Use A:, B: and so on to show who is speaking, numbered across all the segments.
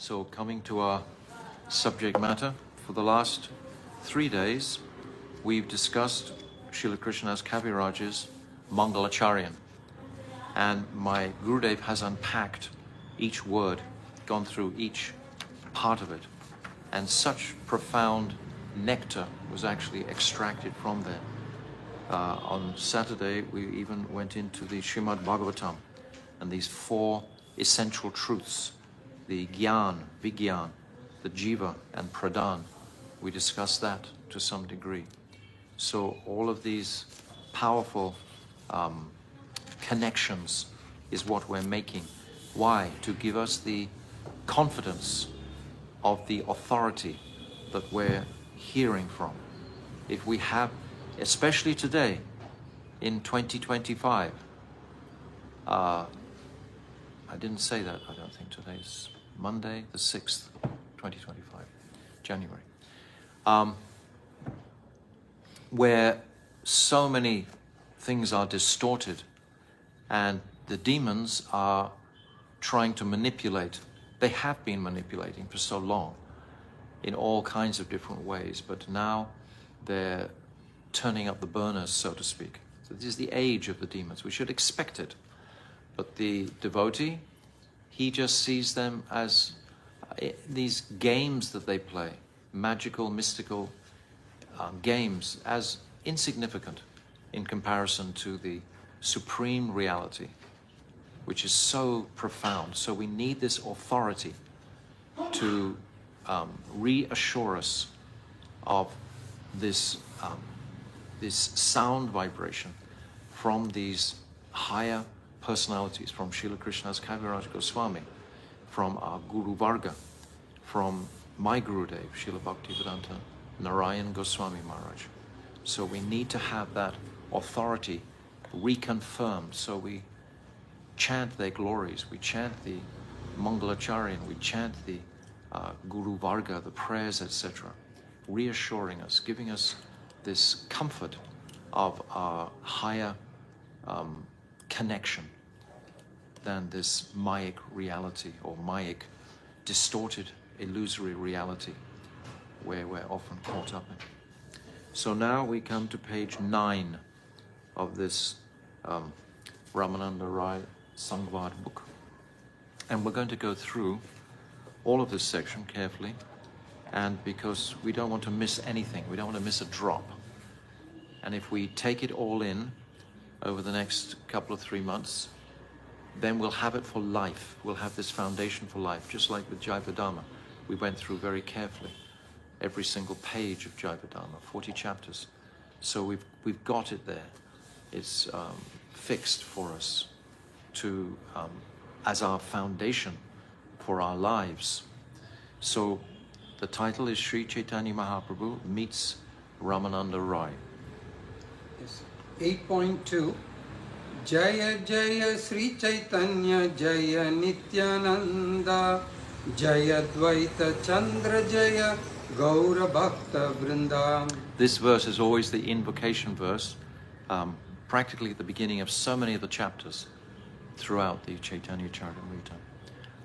A: So coming to our subject matter, for the last 3 days, we've discussed Srila Krishnadas Kaviraj's Mangalacharyan. And my Gurudev has unpacked each word, gone through each part of it. And such profound nectar was actually extracted from there. On Saturday, we even went into the Srimad Bhagavatam and these 4 essential truths, the Gyan, Vigyan, the Jiva, and Pradhan. We discussed that to some degree. So all of these powerful connections is what we're making. Why? To give us the confidence of the authority that we're hearing from. If we have, especially today, in 2025, I didn't say that, I don't think. Today's Monday, the 6th, 2025, January. Where so many things are distorted and the demons are trying to manipulate. They have been manipulating for so long in all kinds of different ways, but now they're turning up the burners, so to speak. So this is the age of the demons. We should expect it. But the devotee, he just sees them as these games that they play, magical, mystical games, as insignificant in comparison to the supreme reality, which is so profound. So we need this authority to reassure us of this sound vibration from these higher personalities, from Srila Krishnadas Kaviraj Goswami, from our Guru Varga, from my Gurudev, Srila Bhaktivedanta Narayan Goswami Maharaj. So we need to have that authority reconfirmed. So we chant their glories, we chant the Mangalacharyan, we chant the Guru Varga, the prayers, etc., reassuring us, giving us this comfort of our higher connection than this Mayic reality or Mayic distorted, illusory reality where we're often caught up in. So now we come to page 9 of this Ramananda Raya Sangvad book. And we're going to go through all of this section carefully, and because we don't want to miss anything, we don't want to miss a drop. And if we take it all in over the next couple of 3 months, then we'll have it for life. We'll have this foundation for life, just like with Jayavadharma. We went through very carefully every single page of Jayavadharma, 40 chapters. So we've got it there. It's fixed for us to as our foundation for our lives. So the title is Sri Chaitanya Mahaprabhu meets Ramananda Raya.
B: Yes. 8.2 Jaya Jaya Sri Chaitanya Jaya Nityananda Jaya Dvaita Chandra Jaya Gaura Bhakta Vrinda.
A: This verse is always the invocation verse, practically at the beginning of so many of the chapters throughout the Chaitanya Charitamrita.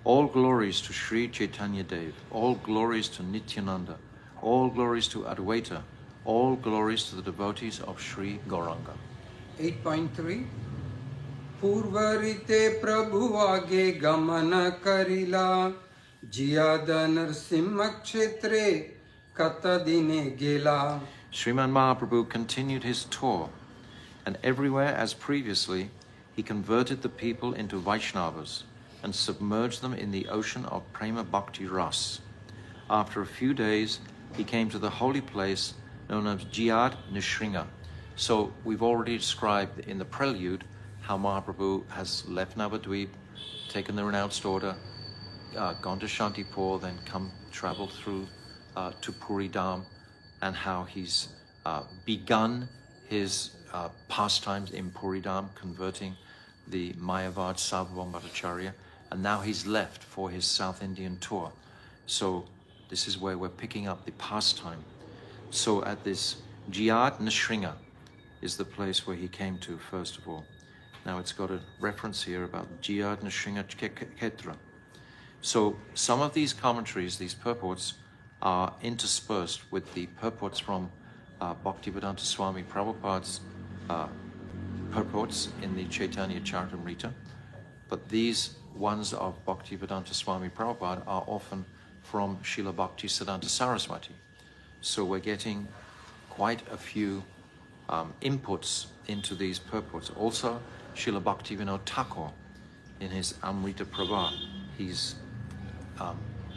A: All glories to Sri Chaitanya Dev, all glories to Nityananda, all glories to Advaita, all glories to the devotees of Sri Gauranga.
B: 8.3 Purvarite Prabhu Age Gamana Karila Jiyada Narsimha Kshetre Katadine Gela.
A: Sriman Mahaprabhu continued his tour, and everywhere as previously, he converted the people into Vaishnavas and submerged them in the ocean of Prema Bhakti Ras. After a few days, he came to the holy place known as Jiyad Nishringa. So we've already described in the prelude how Mahaprabhu has left Navadvip, taken the renounced order, gone to Shantipur, then traveled through to Puri Dham, and how he's begun his pastimes in Puri Dham, converting the Mayavad Sarvabhauma Bhattacharya, and now he's left for his South Indian tour. So this is where we're picking up the pastime. So at this Jiyad Nishringa is the place where he came to first of all. Now it's got a reference here about Jiyad Nishringa Ketra. So some of these commentaries, these purports, are interspersed with the purports from Bhaktivedanta Swami Prabhupada's purports in the Chaitanya Charitamrita. But these ones of Bhaktivedanta Swami Prabhupada are often from Srila Bhakti Siddhanta Saraswati. So we're getting quite a few inputs into these purports. Also, Srila Bhaktivinoda Thakur, in his Amrita Prabha, he's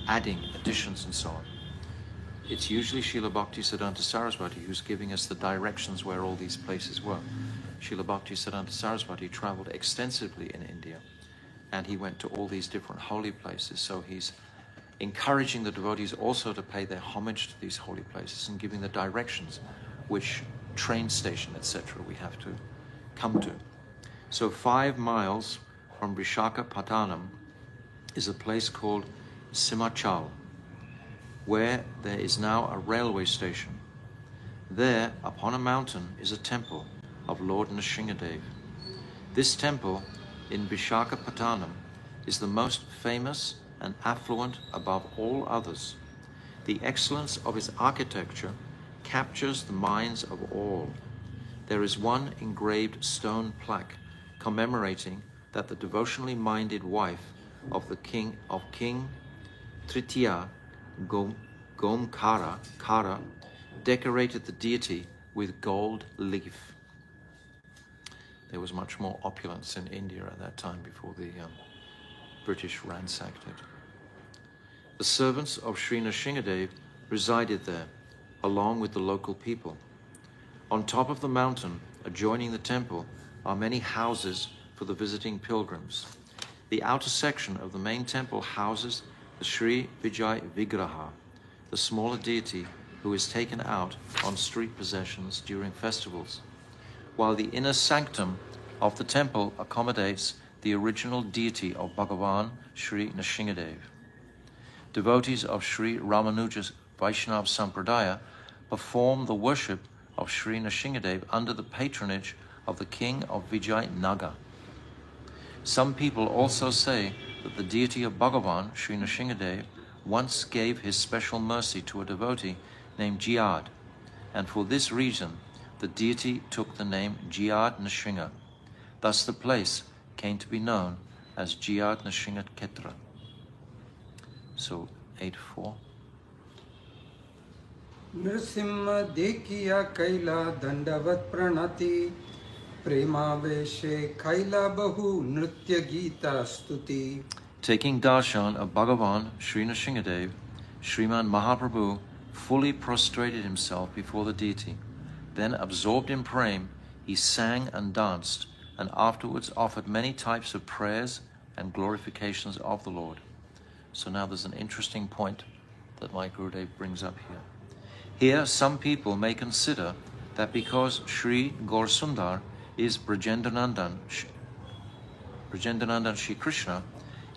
A: adding additions and so on. It's usually Srila Bhakti Siddhanta Saraswati who's giving us the directions where all these places were. Srila Bhakti Siddhanta Saraswati traveled extensively in India, and he went to all these different holy places. So he's encouraging the devotees also to pay their homage to these holy places and giving the directions, which train station, etc. we have to come to. So 5 miles from Visakhapatnam is a place called Simachal, where there is now a railway station. There, upon a mountain, is a temple of Lord Nrsingadev. This temple in Visakhapatnam is the most famous and affluent above all others. The excellence of its architecture captures the minds of all. There is one engraved stone plaque commemorating that the devotionally minded wife of King Tritiya Kara decorated the deity with gold leaf. There was much more opulence in India at that time before the British ransacked it. The servants of Sri Nrsingadev resided there, along with the local people. On top of the mountain, adjoining the temple, are many houses for the visiting pilgrims. The outer section of the main temple houses the Sri Vijay Vigraha, the smaller deity who is taken out on street processions during festivals, while the inner sanctum of the temple accommodates the original deity of Bhagavan Sri Nrsingadev. Devotees of Sri Ramanuja's Vaishnava Sampradaya perform the worship of Sri Nrsingadev under the patronage of the king of Vijay Naga. Some people also say that the deity of Bhagavan, Sri Nrsingadev, once gave his special mercy to a devotee named Jiyad, and for this reason the deity took the name Jiyad Nrsinga. Thus the place came to be known as Jiyad Nrsinga Ketra. So 8-4.
B: Nrsimha dekhiya kaila dandavat pranati premaveshe kaila bahu nritya gita stuti.
A: Taking darshan of Bhagavan Sri Nrsingadev, Sriman Mahaprabhu fully prostrated himself before the deity. Then, absorbed in prem, he sang and danced, and afterwards offered many types of prayers and glorifications of the Lord. So now there's an interesting point that my Gurudev brings up here. Here, some people may consider that because Sri Gaurasundar is Brajendranandan Sri Krishna,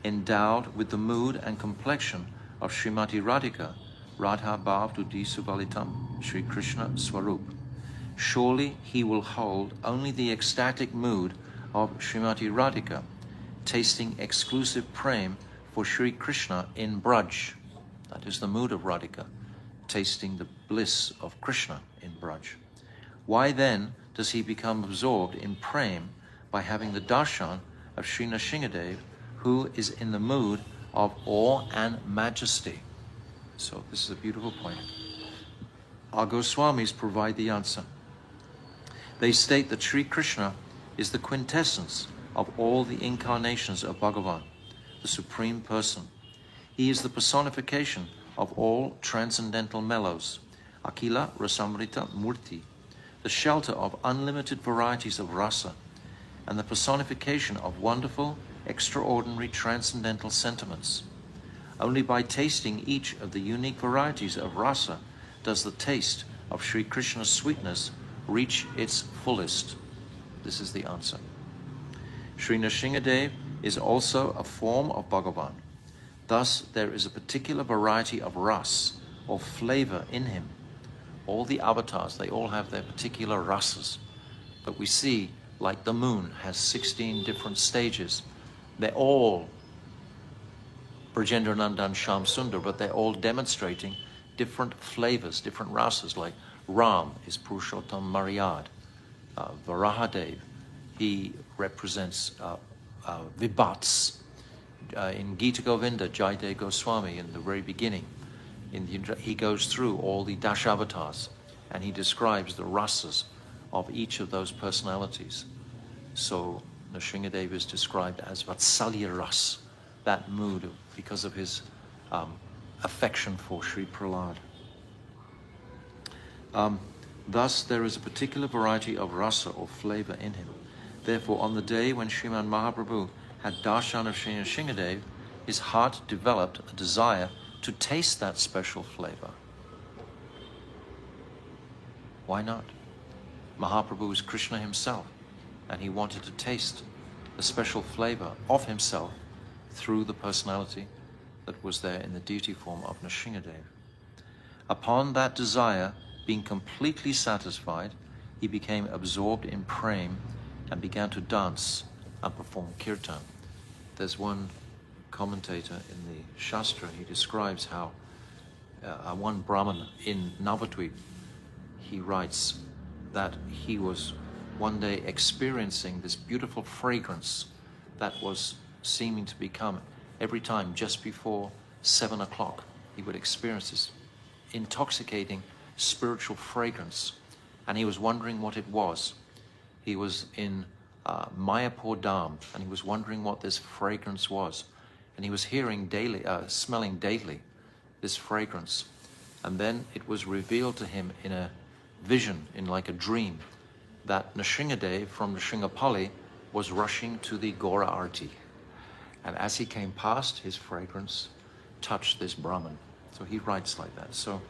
A: endowed with the mood and complexion of Srimati Radhika, Radha Bhav Dudi Subalitam, Sri Krishna Swarup, surely he will hold only the ecstatic mood of Srimati Radhika, tasting exclusive prem for Sri Krishna in Braj. That is the mood of Radhika, tasting the bliss of Krishna in Braj. Why then does he become absorbed in prem by having the darshan of Sri Nrsingadev, who is in the mood of awe and majesty? So this is a beautiful point. Our Goswamis provide the answer. They state that Sri Krishna is the quintessence of all the incarnations of Bhagavan, the Supreme Person. He is the personification of all transcendental mellows, Akila Rasamrita Murti, the shelter of unlimited varieties of rasa, and the personification of wonderful, extraordinary transcendental sentiments. Only by tasting each of the unique varieties of rasa does the taste of Sri Krishna's sweetness reach its fullest. This is the answer. Sri Nrsingadev is also a form of Bhagavan. Thus, there is a particular variety of ras, or flavor, in him. All the avatars, they all have their particular rasas. But we see, like the moon has 16 different stages, they're all Brajendranandan Sham Sundar, but they're all demonstrating different flavors, different rasas, like Ram is Purushottam Maryad. Varahadev, he represents Vibhats. In Gita Govinda, Jaydev Goswami, in the very beginning, he goes through all the Dashavatars and he describes the rasas of each of those personalities. So Nrsimhadev is described as Vatsalya Ras, that mood because of his affection for Sri Prahlad. Thus, there is a particular variety of rasa or flavor in him. Therefore, on the day when Sriman Mahaprabhu had darshan of Sri Nrsimhadev, his heart developed a desire to taste that special flavor. Why not? Mahaprabhu is Krishna himself, and he wanted to taste the special flavor of himself through the personality that was there in the deity form of Nrsimhadev. Upon that desire being completely satisfied, he became absorbed in prema and began to dance and perform kirtan. There's one commentator in the Shastra, he describes how one Brahman in Navadvip, he writes that he was one day experiencing this beautiful fragrance that was seeming to become every time just before 7 o'clock. He would experience this intoxicating spiritual fragrance, and he was wondering what it was. He was in Mayapur Dham, and he was wondering what this fragrance was, and he was hearing daily, smelling daily this fragrance, and then it was revealed to him in a vision, in like a dream, that Nrsimhadev from Nrsimhapalli was rushing to the Gora Arti, and as he came past, his fragrance touched this Brahman. So he writes like that. So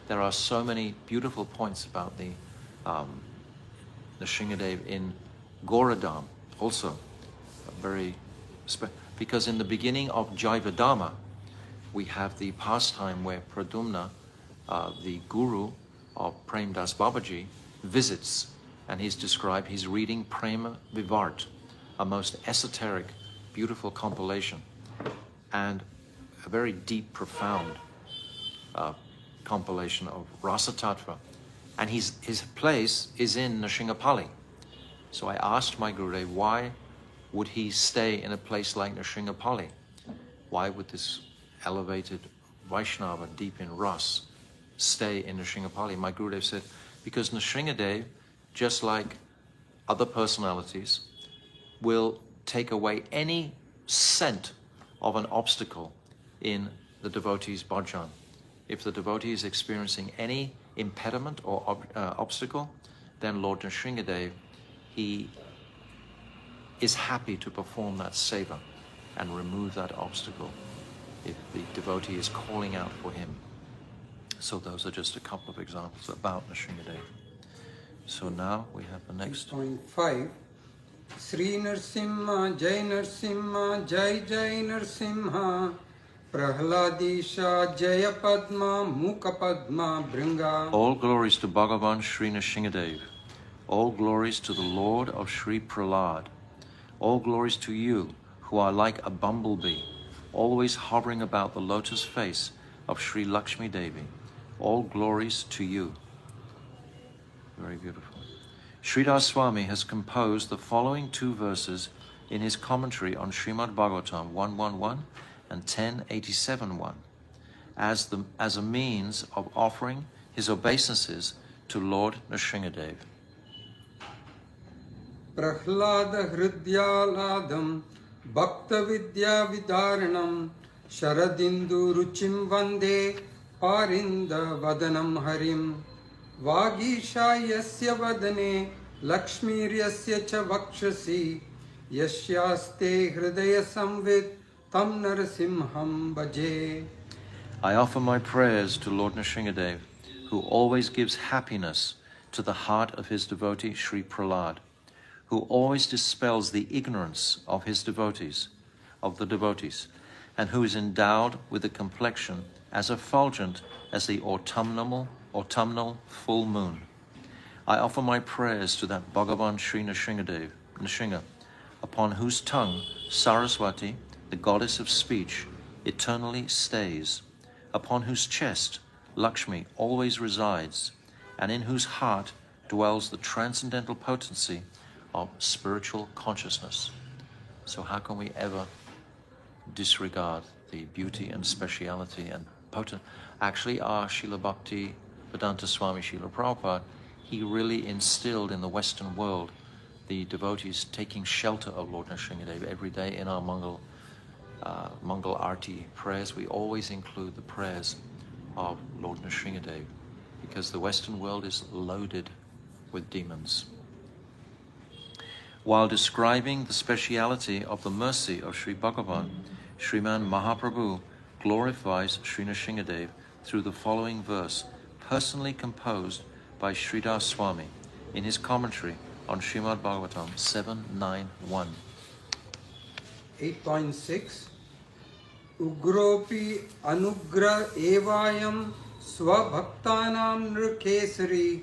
A: there are so many beautiful points about the Nrsimhadev in Goradam also, because in the beginning of Jaivadama, we have the pastime where Pradumna, the guru of Prem Das Babaji, visits, and he's described, he's reading Prema Vivart, a most esoteric, beautiful compilation, and a very deep, profound compilation of Rasa Tattva. And his place is in Nrsimhapalli. So I asked my Gurudev, why would he stay in a place like Nrsimhapalli? Why would this elevated Vaishnava deep in Ras stay in Nrsimhapalli? My Gurudev said, because Nrsimhadev, just like other personalities, will take away any scent of an obstacle in the devotee's bhajan. If the devotee is experiencing any impediment or obstacle, then Lord Nrsimhadev, he is happy to perform that seva and remove that obstacle if the devotee is calling out for him. So those are just a couple of examples about Nrsimhadev. So now we have the next.
B: Point 5. Sri Narsimha, Jai Jai Narsimha, Prahladisha, Jaya Padma, Mukha Padma, Bringa.
A: All glories to Bhagavan Sri Nrsimhadev. All glories to the Lord of Sri Prahlad. All glories to you, who are like a bumblebee, always hovering about the lotus face of Sri Lakshmi Devi. All glories to you. Very beautiful. Sridhar Swami has composed the following 2 verses in his commentary on Srimad Bhagavatam 111 and 1087.1 as a means of offering his obeisances to Lord Nrsimhadev.
B: Prahlada Hridyaladam Bhakta Vidya Vidaranam Sharadindu Ruchim Vande Parinda Vadanam Harim Vagisha Yasya Vadane Lakshmiryasya Cha Vakshasi Yashyaste Hridaya Samvit Tam Narasimham Bhaje. I
A: offer my prayers to Lord Nrsimhadev, who always gives happiness to the heart of his devotee Sri Prahlad, who always dispels the ignorance of his devotees, and who is endowed with a complexion as effulgent as the autumnal full moon. I offer my prayers to that Bhagavan Sri Nrsimha, upon whose tongue Saraswati, the goddess of speech, eternally stays, upon whose chest Lakshmi always resides, and in whose heart dwells the transcendental potency of spiritual consciousness. So how can we ever disregard the beauty and speciality and potent? Actually, our Srila Bhakti Vedanta Swami Srila Prabhupada, he really instilled in the Western world the devotees taking shelter of Lord Nrsimhadev every day in our Mangal Arti prayers. We always include the prayers of Lord Nrsimhadev because the Western world is loaded with demons. While describing the speciality of the mercy of Sri Bhagavan, Sriman Mahaprabhu glorifies Sri Nrsimhadev through the following verse, personally composed by Sridhar Swami in his commentary on Srimad Bhagavatam 791.
B: 8.6 Ugropi anugra evayam swabhaktanam nrkesari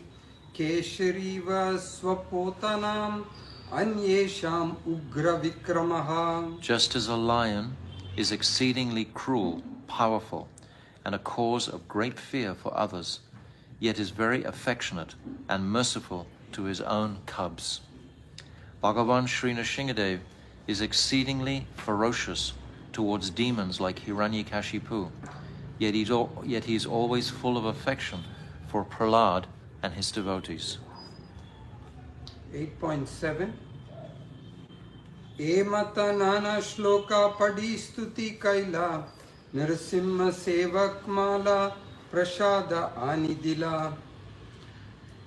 B: kesari va swapotanam anyesham ugra vikramaha.
A: Just as a lion is exceedingly cruel, powerful, and a cause of great fear for others, yet is very affectionate and merciful to his own cubs, Bhagavan Sri Nrsimhadev is exceedingly ferocious towards demons like Hiranyakashipu, yet he is always full of affection for Prahlad and his devotees.
B: 8.7 Emata nana shloka padi stuti kaila narasimha sevak mala prasada anidila.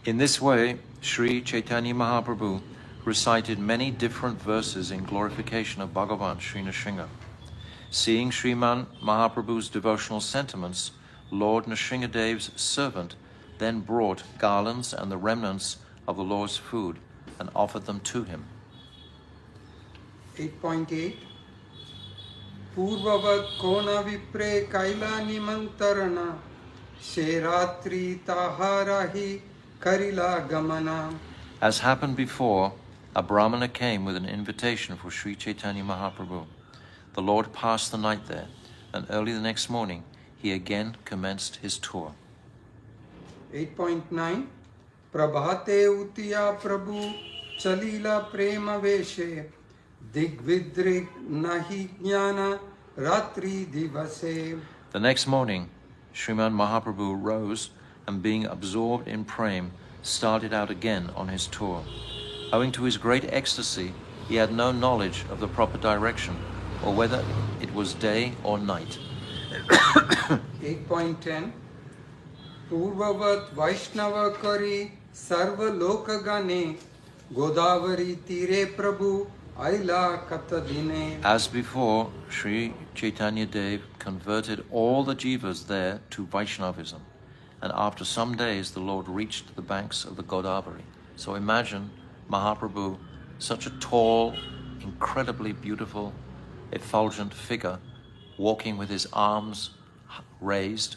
A: In this way, Sri Chaitanya Mahaprabhu recited many different verses in glorification of Bhagavan Sri Nrsimha. Seeing Sriman Mahaprabhu's devotional sentiments, Lord Nrsimhadev's servant then brought garlands and the remnants of the Lord's food and offered them to him.
B: 8.8 Purvavat kona vipre kaila nimantarana sheratri taharahi karila gamana.
A: As happened before, a Brahmana came with an invitation for Sri Chaitanya Mahaprabhu. The Lord passed the night there, and early the next morning he again commenced his tour.
B: 8.9 Prabhate utiya prabhu chalila prema veshe digvidrig nahi jnana ratri divase.
A: The next morning, Sriman Mahaprabhu rose and being absorbed in prema, started out again on his tour. Owing to his great ecstasy, he had no knowledge of the proper direction or whether it was day or night.
B: 8.10 Purvavat Vaishnava Kari Sarva Lokagane Godavari Tire Prabhu Aila Katadine.
A: As before, Sri Chaitanya Dev converted all the jivas there to Vaishnavism, and after some days the Lord reached the banks of the Godavari. So imagine Mahaprabhu, such a tall, incredibly beautiful, effulgent figure, walking with his arms raised,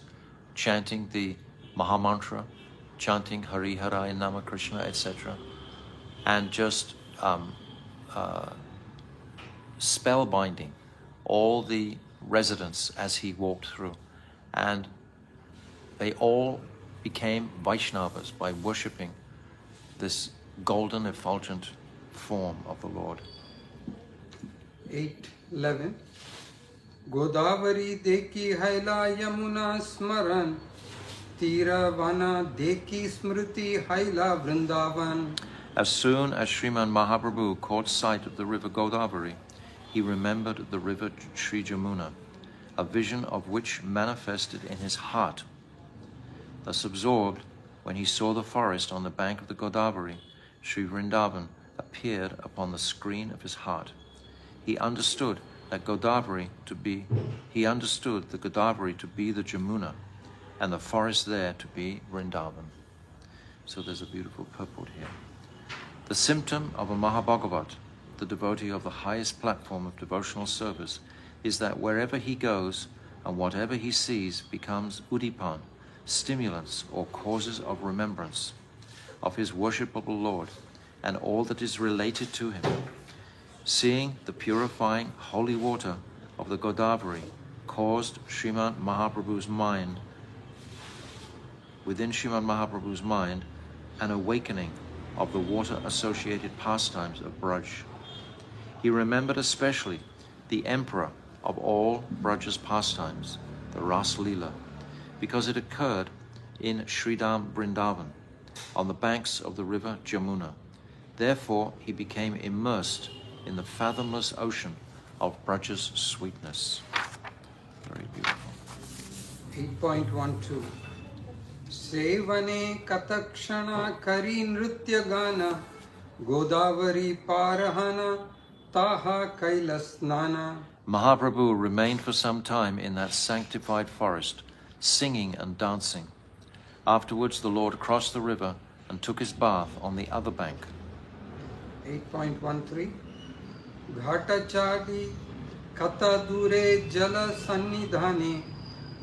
A: chanting the Mahamantra, chanting Hari Harai Nama Krishna, etc., and just spellbinding all the residents as he walked through. And they all became Vaishnavas by worshipping this golden effulgent form of the Lord.
B: 8.11 Godavari deki haila yamuna smaran tira vana deki smriti haila vrindavan.
A: As soon as Sriman Mahaprabhu caught sight of the river Godavari, he remembered the river Sri Jamuna, a vision of which manifested in his heart. Thus absorbed, when he saw the forest on the bank of the Godavari, Sri Vrindavan appeared upon the screen of his heart. He understood the Godavari to be the Jamuna, and the forest there to be Vrindavan. So there's a beautiful purport here. The symptom of a Mahabhagavat, the devotee of the highest platform of devotional service, is that wherever he goes and whatever he sees becomes udipan, stimulants or causes of remembrance of his worshipable Lord and all that is related to him. Seeing the purifying holy water of the Godavari caused Srimad Mahaprabhu's mind, within Srimad Mahaprabhu's mind, an awakening of the water-associated pastimes of Braj. He remembered especially the emperor of all Braj's pastimes, the Ras Leela, because it occurred in Sridham Vrindavan, on the banks of the river Jamuna. Therefore, he became immersed in the fathomless ocean of Braj's sweetness. Very beautiful.
B: 8.12 Sevane katakshana kari nritya gana Godavari parahana taha kailasnana.
A: Mahaprabhu remained for some time in that sanctified forest, singing and dancing. Afterwards, the Lord crossed the river and took his bath on the other bank.
B: 8.13 Ghatachadi kata dure jala sannidhane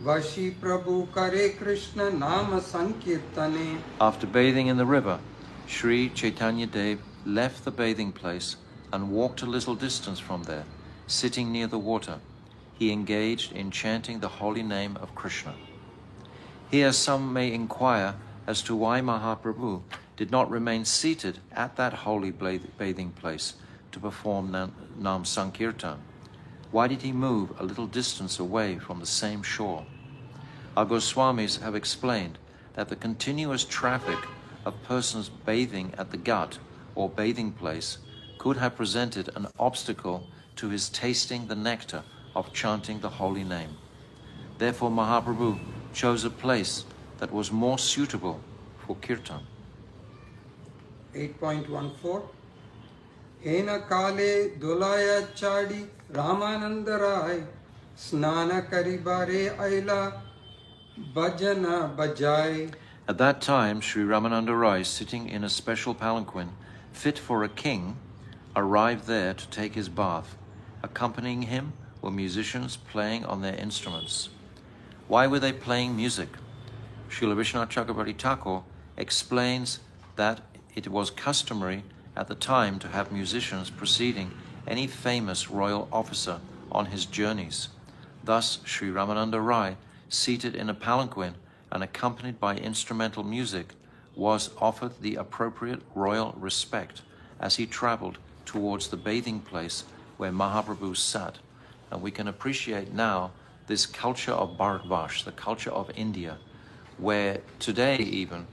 B: Vashi Prabhu kare Krishna nama sankirtane.
A: After bathing in the river, Sri Chaitanya Dev left the bathing place and walked a little distance from there. Sitting near the water, he engaged in chanting the holy name of Krishna. Here some may inquire as to why Mahaprabhu did not remain seated at that holy bathing place to perform Nam Sankirtan. Why did he move a little distance away from the same shore? Our Goswamis have explained that the continuous traffic of persons bathing at the Ghat or bathing place could have presented an obstacle to his tasting the nectar of chanting the holy name. Therefore Mahaprabhu chose a place that was more suitable for kirtan.
B: 8.14 Hena kale dolaya chadi Ramananda Rai Snana karibare aila bhajana bajai.
A: At that time, Sri Ramananda Rai, sitting in a special palanquin fit for a king, arrived there to take his bath. Accompanying him were musicians playing on their instruments. Why were they playing music? Srila Vishwanath Chakravarti Thakur explains that it was customary at the time to have musicians preceding any famous royal officer on his journeys. Thus, Sri Ramananda Rai, seated in a palanquin and accompanied by instrumental music, was offered the appropriate royal respect as he travelled towards the bathing place where Mahaprabhu sat. And we can appreciate now this culture of Bharatvash, the culture of India, where today even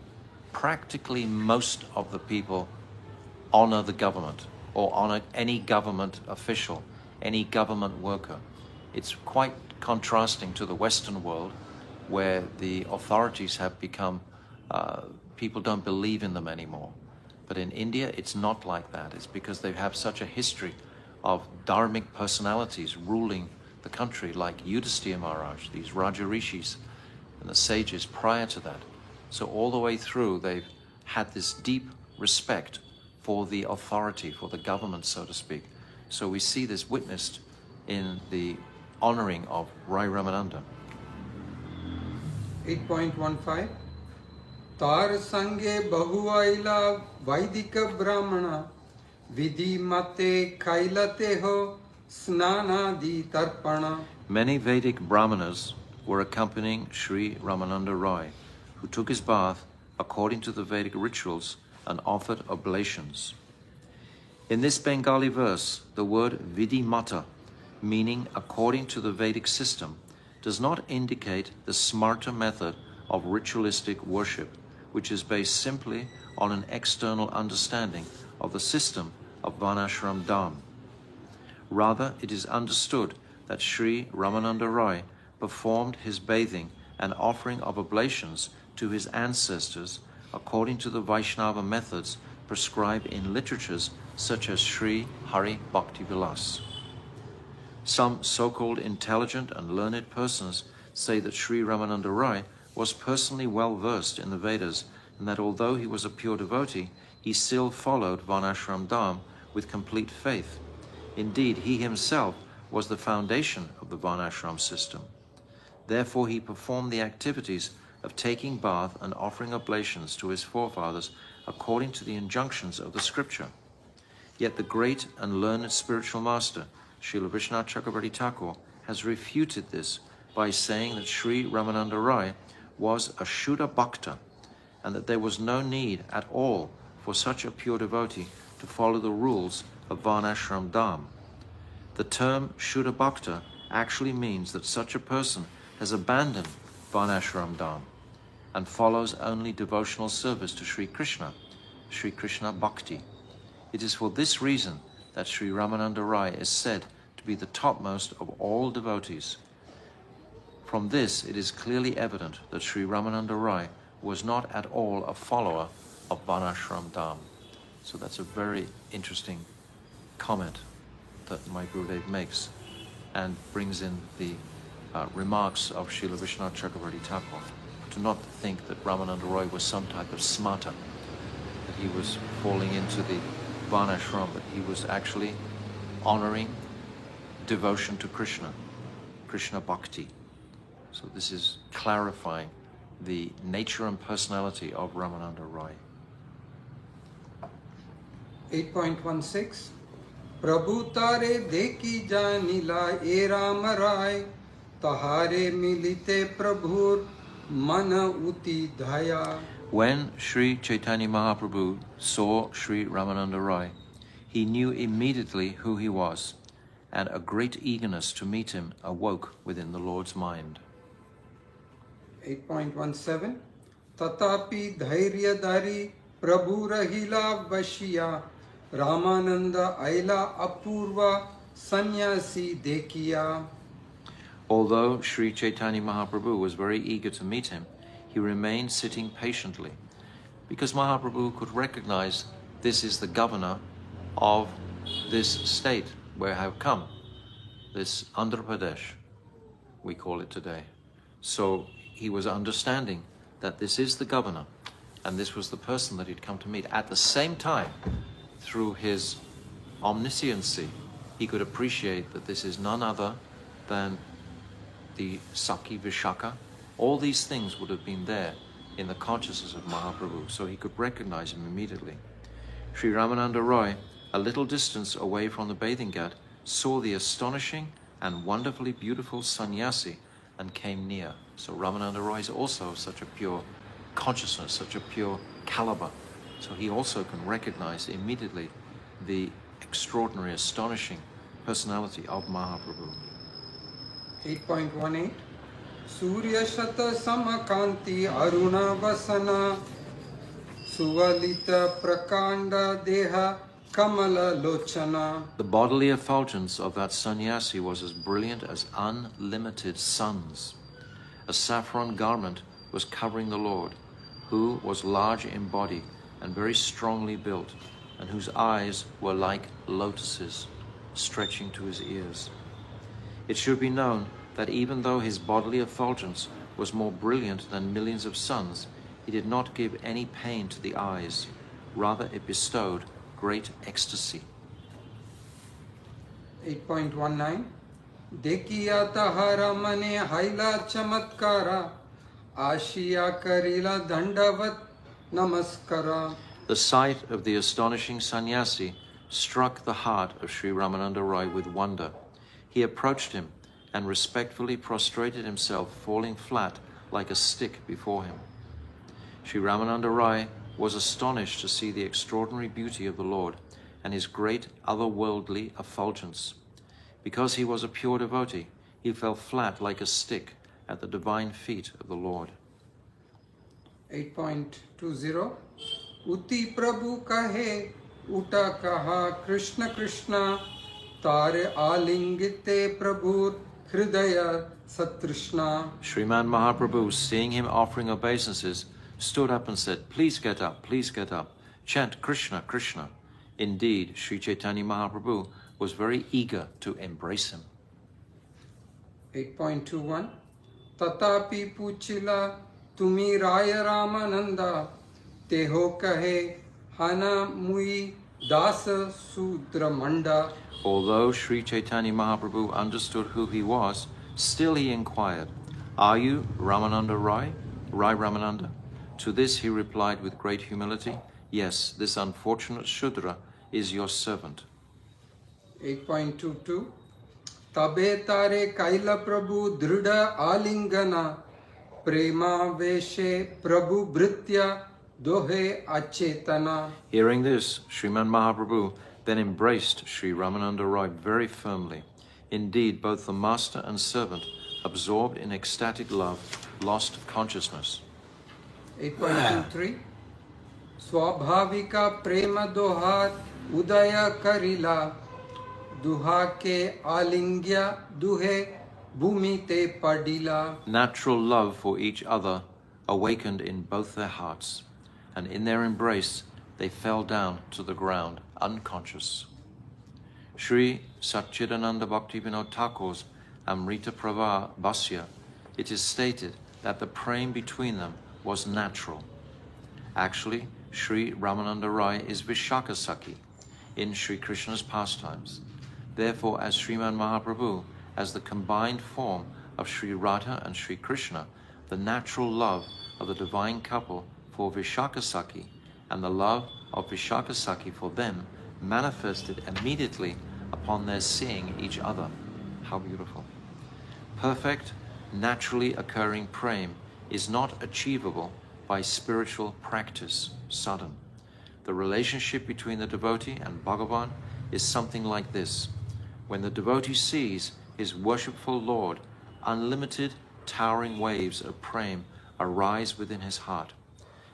A: practically most of the people honor the government or honor any government official, any government worker. It's quite contrasting to the Western world where the authorities have become, people don't believe in them anymore. But in India, it's not like that. It's because they have such a history of dharmic personalities ruling the country, like Yudhisthira Maharaj, these Raja Rishis and the sages prior to that. So all the way through, they've had this deep respect for the authority, for the government, so to speak. So we see this witnessed in the honoring of Raya Ramananda.
B: 8.15 Tar sange bahuaila vaidika brahmana vidhi mate kailate ho snana di tarpana.
A: Many Vedic Brahmanas were accompanying Sri Ramananda Rai, who took his bath according to the Vedic rituals and offered oblations. In this Bengali verse, the word vidimata, meaning according to the Vedic system, does not indicate the smarta method of ritualistic worship, which is based simply on an external understanding of the system of Varnashram Dham. Rather, it is understood that Sri Ramananda Rai performed his bathing and offering of oblations to his ancestors according to the Vaishnava methods prescribed in literatures such as Sri Hari Bhakti Vilas. Some so-called intelligent and learned persons say that Sri Ramananda Rai was personally well versed in the Vedas, and that although he was a pure devotee, he still followed Varnashram Dham with complete faith. Indeed, he himself was the foundation of the Varnashram system. Therefore, he performed the activities of taking bath and offering oblations to his forefathers according to the injunctions of the scripture. Yet the great and learned spiritual master, Srila Vishwanath Chakravarti Thakur, has refuted this by saying that Sri Ramananda Rai was a Shuddha Bhakta and that there was no need at all for such a pure devotee to follow the rules of Varnashram Dham. The term Shuddha Bhakta actually means that such a person has abandoned Varnashram Dham and follows only devotional service to Sri Krishna Bhakti. It is for this reason that Sri Ramananda Rai is said to be the topmost of all devotees. From this, it is clearly evident that Sri Ramananda Rai was not at all a follower of Varnashram Dham. So that's a very interesting comment that my Gurudev makes and brings in the remarks of Srila Vishwanath Chakravarti Thakur. Do not think that Ramananda Rai was some type of smarta, that he was falling into the Varnashram, but he was actually honoring devotion to Krishna Bhakti. So this is clarifying the nature and personality of Ramananda Rai.
B: 8.16 Prabhu tare deki janila e Ram Rai tahare milite Prabhur mana uti dhaya.
A: When Sri Chaitanya Mahaprabhu saw Sri Ramananda Rai, he knew immediately who he was, and a great eagerness to meet him awoke within the Lord's mind.
B: 8.17 Tatapi dhairyadari Prabhu rahila vashiya Ramananda aila apurva sannyasi dekiya.
A: Although Sri Chaitanya Mahaprabhu was very eager to meet him, he remained sitting patiently, because Mahaprabhu could recognize this is the governor of this state where I have come, this Andhra Pradesh, we call it today. So he was understanding that this is the governor, and this was the person that he'd come to meet. At the same time, through his omnisciency, he could appreciate that this is none other than the Saki Vishaka. All these things would have been there in the consciousness of Mahaprabhu, so he could recognize him immediately. Sri Ramananda Rai, a little distance away from the bathing ghat, saw the astonishing and wonderfully beautiful sannyasi and came near. So Ramananda Rai is also such a pure consciousness, such a pure caliber. So he also can recognize immediately the extraordinary, astonishing personality of Mahaprabhu.
B: 8.18 Surya Shata Samakanti Aruna Vasana Suvalita Prakanda Deha Kamala Lochana.
A: The bodily effulgence of that sannyasi was as brilliant as unlimited suns. A saffron garment was covering the Lord, who was large in body and very strongly built, and whose eyes were like lotuses stretching to his ears. It should be known that even though his bodily effulgence was more brilliant than millions of suns, he did not give any pain to the eyes. Rather, it bestowed great ecstasy.
B: 8.19 Dekiya tahara mane haila chamatkara Ashiya karila dandavat namaskara.
A: The sight of the astonishing sannyasi struck the heart of Sri Ramananda Rai with wonder. He approached him and respectfully prostrated himself, falling flat like a stick before him. Sri Ramananda Rai was astonished to see the extraordinary beauty of the Lord and his great otherworldly effulgence. Because he was a pure devotee, he fell flat like a stick at the divine feet of the Lord.
B: 8.20 Uti Prabhu kahe uta kaha Krishna Krishna Tare alingite Prabhur Hridaya Satrishna.
A: Sriman Mahaprabhu, seeing him offering obeisances, stood up and said, "Please get up, please get up. Chant Krishna, Krishna." Indeed, Sri Chaitanya Mahaprabhu was very eager to embrace him.
B: 8.21 Tatapi puchila tumi Raya Ramananda teho kahe hana mui dasa sudra manda.
A: Although Sri Chaitanya Mahaprabhu understood who he was, still he inquired, "Are you Ramananda Rai, Rai Ramananda?" To this he replied with great humility, "Yes, this unfortunate Shudra is your servant."
B: 8.22 तबे तारे कैला प्रभु दृढ़ आलिंगना प्रेमा वेशे प्रभु भृत्या दोहे अचेतना.
A: Hearing this, Sriman Mahaprabhu then embraced Sri Ramananda Roy very firmly. Indeed, both the master and servant, absorbed in ecstatic love, lost consciousness.
B: 8.23 स्वाभाविका प्रेम दोहा उदय करिला दुहा के आलिंग्या दुहे भूमि ते पडिला.
A: Natural love for each other awakened in both their hearts, and in their embrace they fell down to the ground, unconscious. Sri Satchidananda Bhaktivinoda Thakur's Amrita Prava Bhasya, it is stated that the praying between them was natural. Actually, Sri Ramananda Rai is Vishaka Sakhi in Sri Krishna's pastimes. Therefore, as Sriman Mahaprabhu, as the combined form of Sri Radha and Sri Krishna, the natural love of the divine couple for Vishaka Sakhi and the love of Vishaka Sakhi for them manifested immediately upon their seeing each other. How beautiful. Perfect, naturally occurring prem is not achievable by spiritual practice, sadhana. The relationship between the devotee and Bhagavan is something like this. When the devotee sees his worshipful Lord, unlimited towering waves of prem arise within his heart.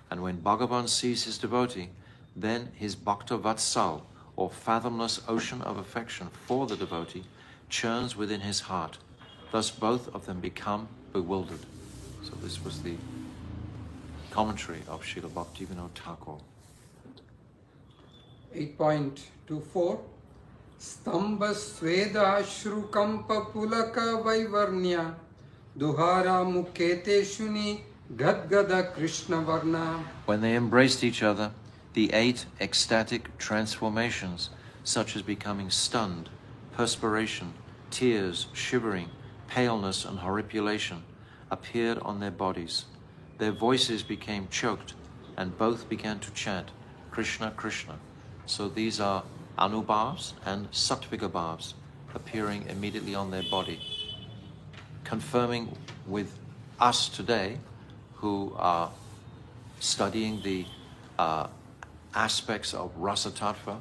A: And when Bhagavan sees his devotee, then his Bhakta Vatsal, or fathomless ocean of affection for the devotee, churns within his heart. Thus both of them become bewildered. So this was the commentary of Srila Bhaktivinoda Thakur.
B: 8.24 स्तंभ स्वेदा श्रुकंप पुलक वैवर्ण्य दुहारा मुखेते शुनि गदगद कृष्ण वर्णा.
A: When they embraced each other, the 8 ecstatic transformations, such as becoming stunned, perspiration, tears, shivering, paleness and horripilation, appeared on their bodies. Their voices became choked, and both began to chant, Krishna, Krishna. So these are Anubhavs and Sattvika Bhavs appearing immediately on their body, confirming with us today who are studying the aspects of Rasa Tattva,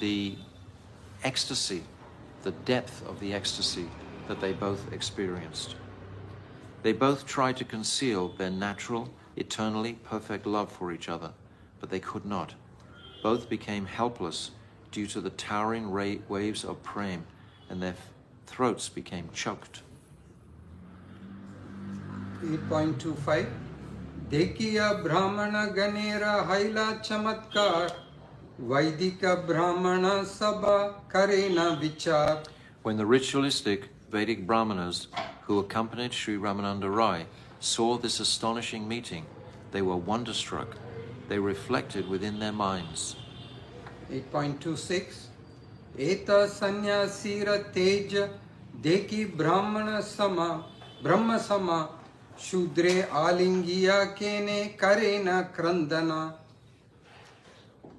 A: the ecstasy, the depth of the ecstasy that they both experienced. They both tried to conceal their natural, eternally perfect love for each other, but they could not. Both became helpless due to the towering waves of prem, and their throats became choked.
B: 8.25 देखिया ब्राह्मण गणेरा हैला चमत्कार वैदिक ब्राह्मण सभा करे न विचार.
A: When the ritualistic Vedic Brahmanas who accompanied Sri Ramananda Rai saw this astonishing meeting, they were wonderstruck. They reflected within their minds.
B: 8.26 एता सन्यासीर तेज देखी ब्राह्मण समा ब्रह्म समा शूद्रे आलिंगिया केने करे न क्रंदना.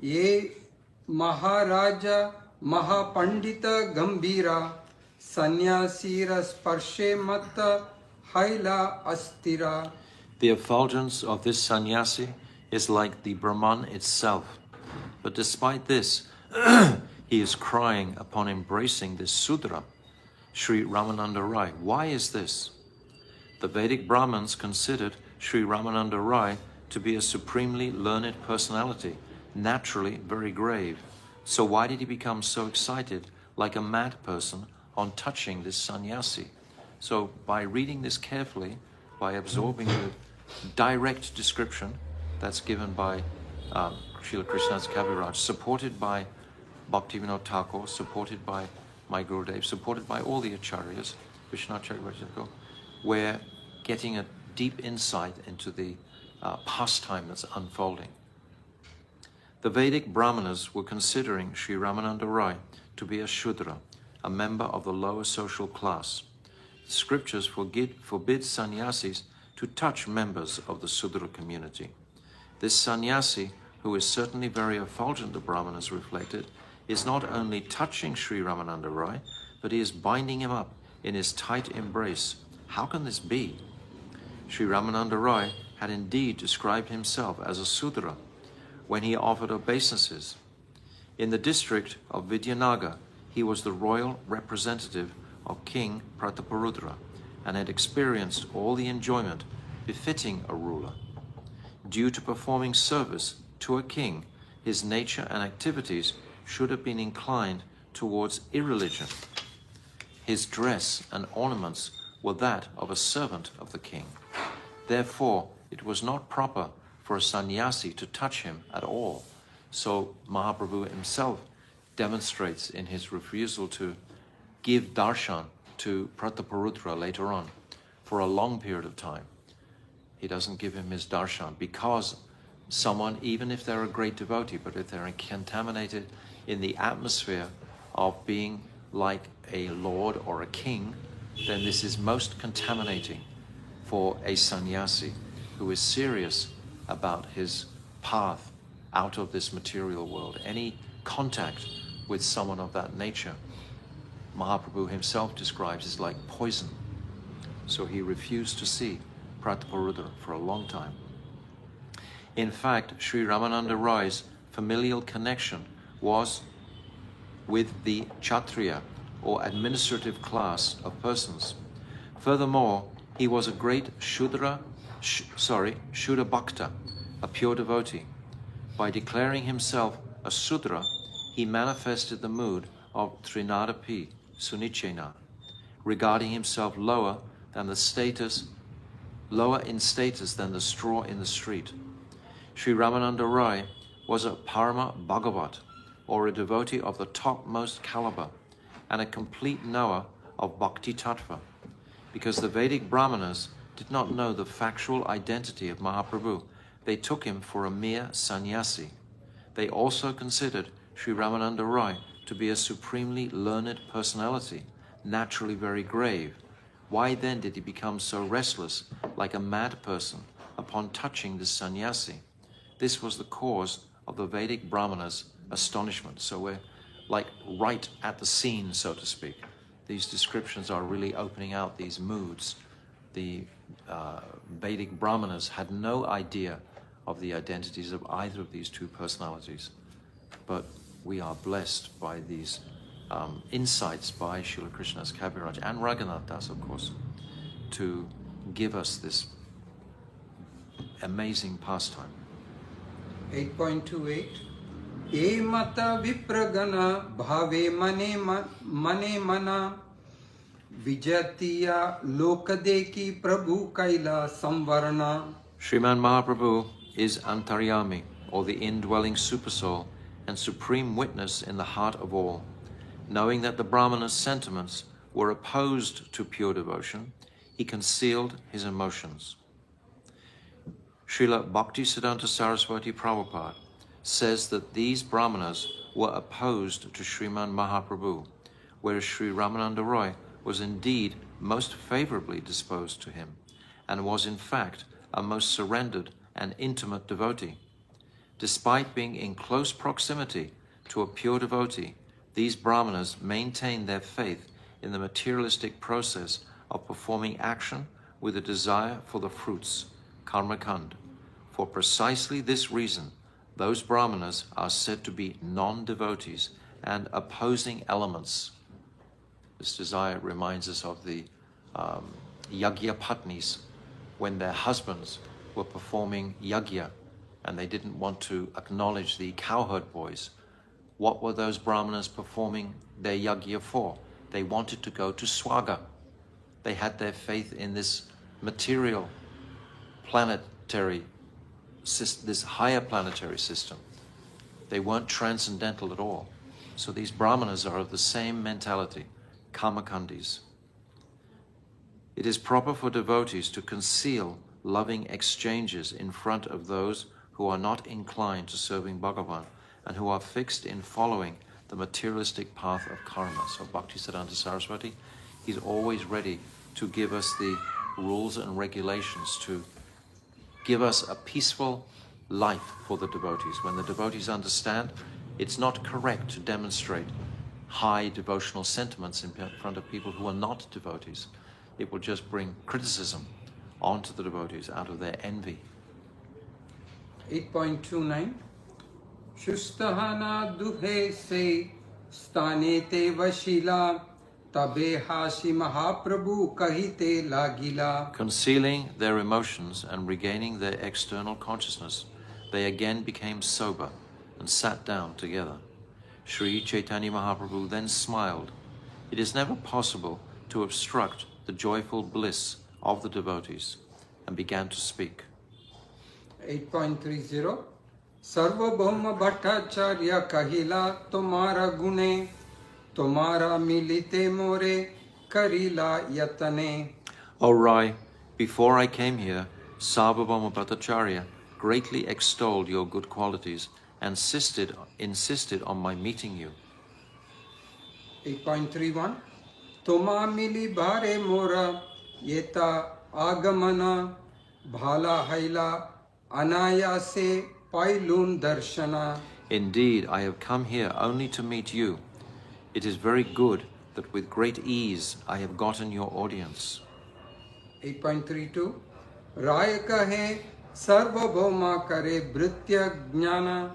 B: ये महाराजा महापंडित गंभीरा सन्यासीर स्पर्शे मत हैला अस्थिरा.
A: The effulgence of this sannyasi is like the Brahman itself. But despite this, he is crying upon embracing this Sudra, Sri Ramananda Rai. Why is this? The Vedic Brahmins considered Sri Ramananda Rai to be a supremely learned personality, naturally very grave. So why did he become so excited, like a mad person, on touching this sannyasi? So by reading this carefully, by absorbing the direct description that's given by Srila Krishnadas Kaviraj, supported by Bhaktivinoda Thakur, supported by my Gurudev, supported by all the acharyas, Vishnacharya Vajrako, we're getting a deep insight into the pastime that's unfolding. The Vedic Brahmanas were considering Sri Ramananda Rai to be a Shudra, a member of the lower social class. The scriptures forbid sannyasis to touch members of the Sudra community. This sannyasi, who is certainly very effulgent, the Brahmanas reflected, is not only touching Sri Ramananda Rai, but he is binding him up in his tight embrace. How can this be? Sri Ramananda Roy had indeed described himself as a Sudra when he offered obeisances. In the district of Vidyanagar, he was the royal representative of King Prataparudra and had experienced all the enjoyment befitting a ruler. Due to performing service to a king, his nature and activities should have been inclined towards irreligion. His dress and ornaments were that of a servant of the king. Therefore, it was not proper for a sannyasi to touch him at all. So Mahaprabhu himself demonstrates in his refusal to give darshan to Prataparudra later on for a long period of time. He doesn't give him his darshan because someone, even if they're a great devotee, but if they're contaminated in the atmosphere of being like a lord or a king, then this is most contaminating for a sannyasi who is serious about his path out of this material world. Any contact with someone of that nature, Mahaprabhu himself describes as like poison. So he refused to see Prataparudra for a long time. In fact, Sri Ramananda Roy's familial connection was with the Kshatriya, or administrative class of persons. Furthermore, he was a great Shuddha Bhakta, a pure devotee. By declaring himself a Sudra, he manifested the mood of Trinadapi Sunichena, regarding himself lower in status than the straw in the street. Sri Ramananda Roy was a Parama Bhagavat, or a devotee of the topmost caliber, and a complete knower of Bhakti Tattva. Because the Vedic Brahmanas did not know the factual identity of Mahaprabhu, they took him for a mere sannyasi. They also considered Sri Ramananda Roy to be a supremely learned personality, naturally very grave. Why then did he become so restless, like a mad person, upon touching this sannyasi? This was the cause of the Vedic Brahmanas' astonishment. So we're like right at the scene, so to speak. These descriptions are really opening out these moods. The Vedic Brahmanas had no idea of the identities of either of these two personalities. But we are blessed by these insights by Srila Krishnadas Kaviraj and Raghunath Das, of course, to give us this amazing pastime.
B: 8.28 E mata vipragana bhave mane mana vijatiya lokadeki prabhu kaila samvarna.
A: Sriman Mahaprabhu is Antaryami, or the indwelling supersoul and supreme witness in the heart of all. Knowing that the Brahmana's sentiments were opposed to pure devotion, he concealed his emotions. Srila Bhaktisiddhanta Saraswati Prabhupada says that these Brahmanas were opposed to Sriman Mahaprabhu, whereas Sri Ramananda Roy was indeed most favorably disposed to him, and was in fact a most surrendered and intimate devotee. Despite being in close proximity to a pure devotee, these Brahmanas maintained their faith in the materialistic process of performing action with a desire for the fruits, karmakand. For precisely this reason, those Brahmanas are said to be non-devotees and opposing elements. This desire reminds us of the yagya patnis, when their husbands were performing yagya and they didn't want to acknowledge the cowherd boys. What were those Brahmanas performing their yagya for? They wanted to go to Swaga. They had their faith in this material planetary, this higher planetary system. They weren't transcendental at all. So these Brahmanas are of the same mentality, kamakandis. It is proper for devotees to conceal loving exchanges in front of those who are not inclined to serving Bhagavan and who are fixed in following the materialistic path of karma. So Bhaktisiddhanta Saraswati, he's always ready to give us the rules and regulations to give us a peaceful life for the devotees. When the devotees understand, it's not correct to demonstrate high devotional sentiments in front of people who are not devotees. It will just bring criticism onto the devotees out of their envy.
B: 8.29 Shustahana duhe se stane te vashila tabe hashi Mahaprabhu kahite lagila.
A: Concealing their emotions and regaining their external consciousness, they again became sober and sat down together. Sri Chaitanya Mahaprabhu then smiled. It is never possible to obstruct the joyful bliss of the devotees, and began to speak.
B: 8.30 Sarvabhauma Bhattacharya kahila tumara gune tumara milite more karila yatane.
A: O Rai, before I came here, Sarvabhauma Bhattacharya greatly extolled your good qualities and insisted on my meeting you.
B: 8.31 Toma mili bhare mora yeta agamana bhala haila anayase pailun darshana.
A: Indeed, I have come here only to meet you. It is very good that with great ease I have gotten your audience.
B: 8.32 Raya kahe sarvabhauma kare bhritya jnana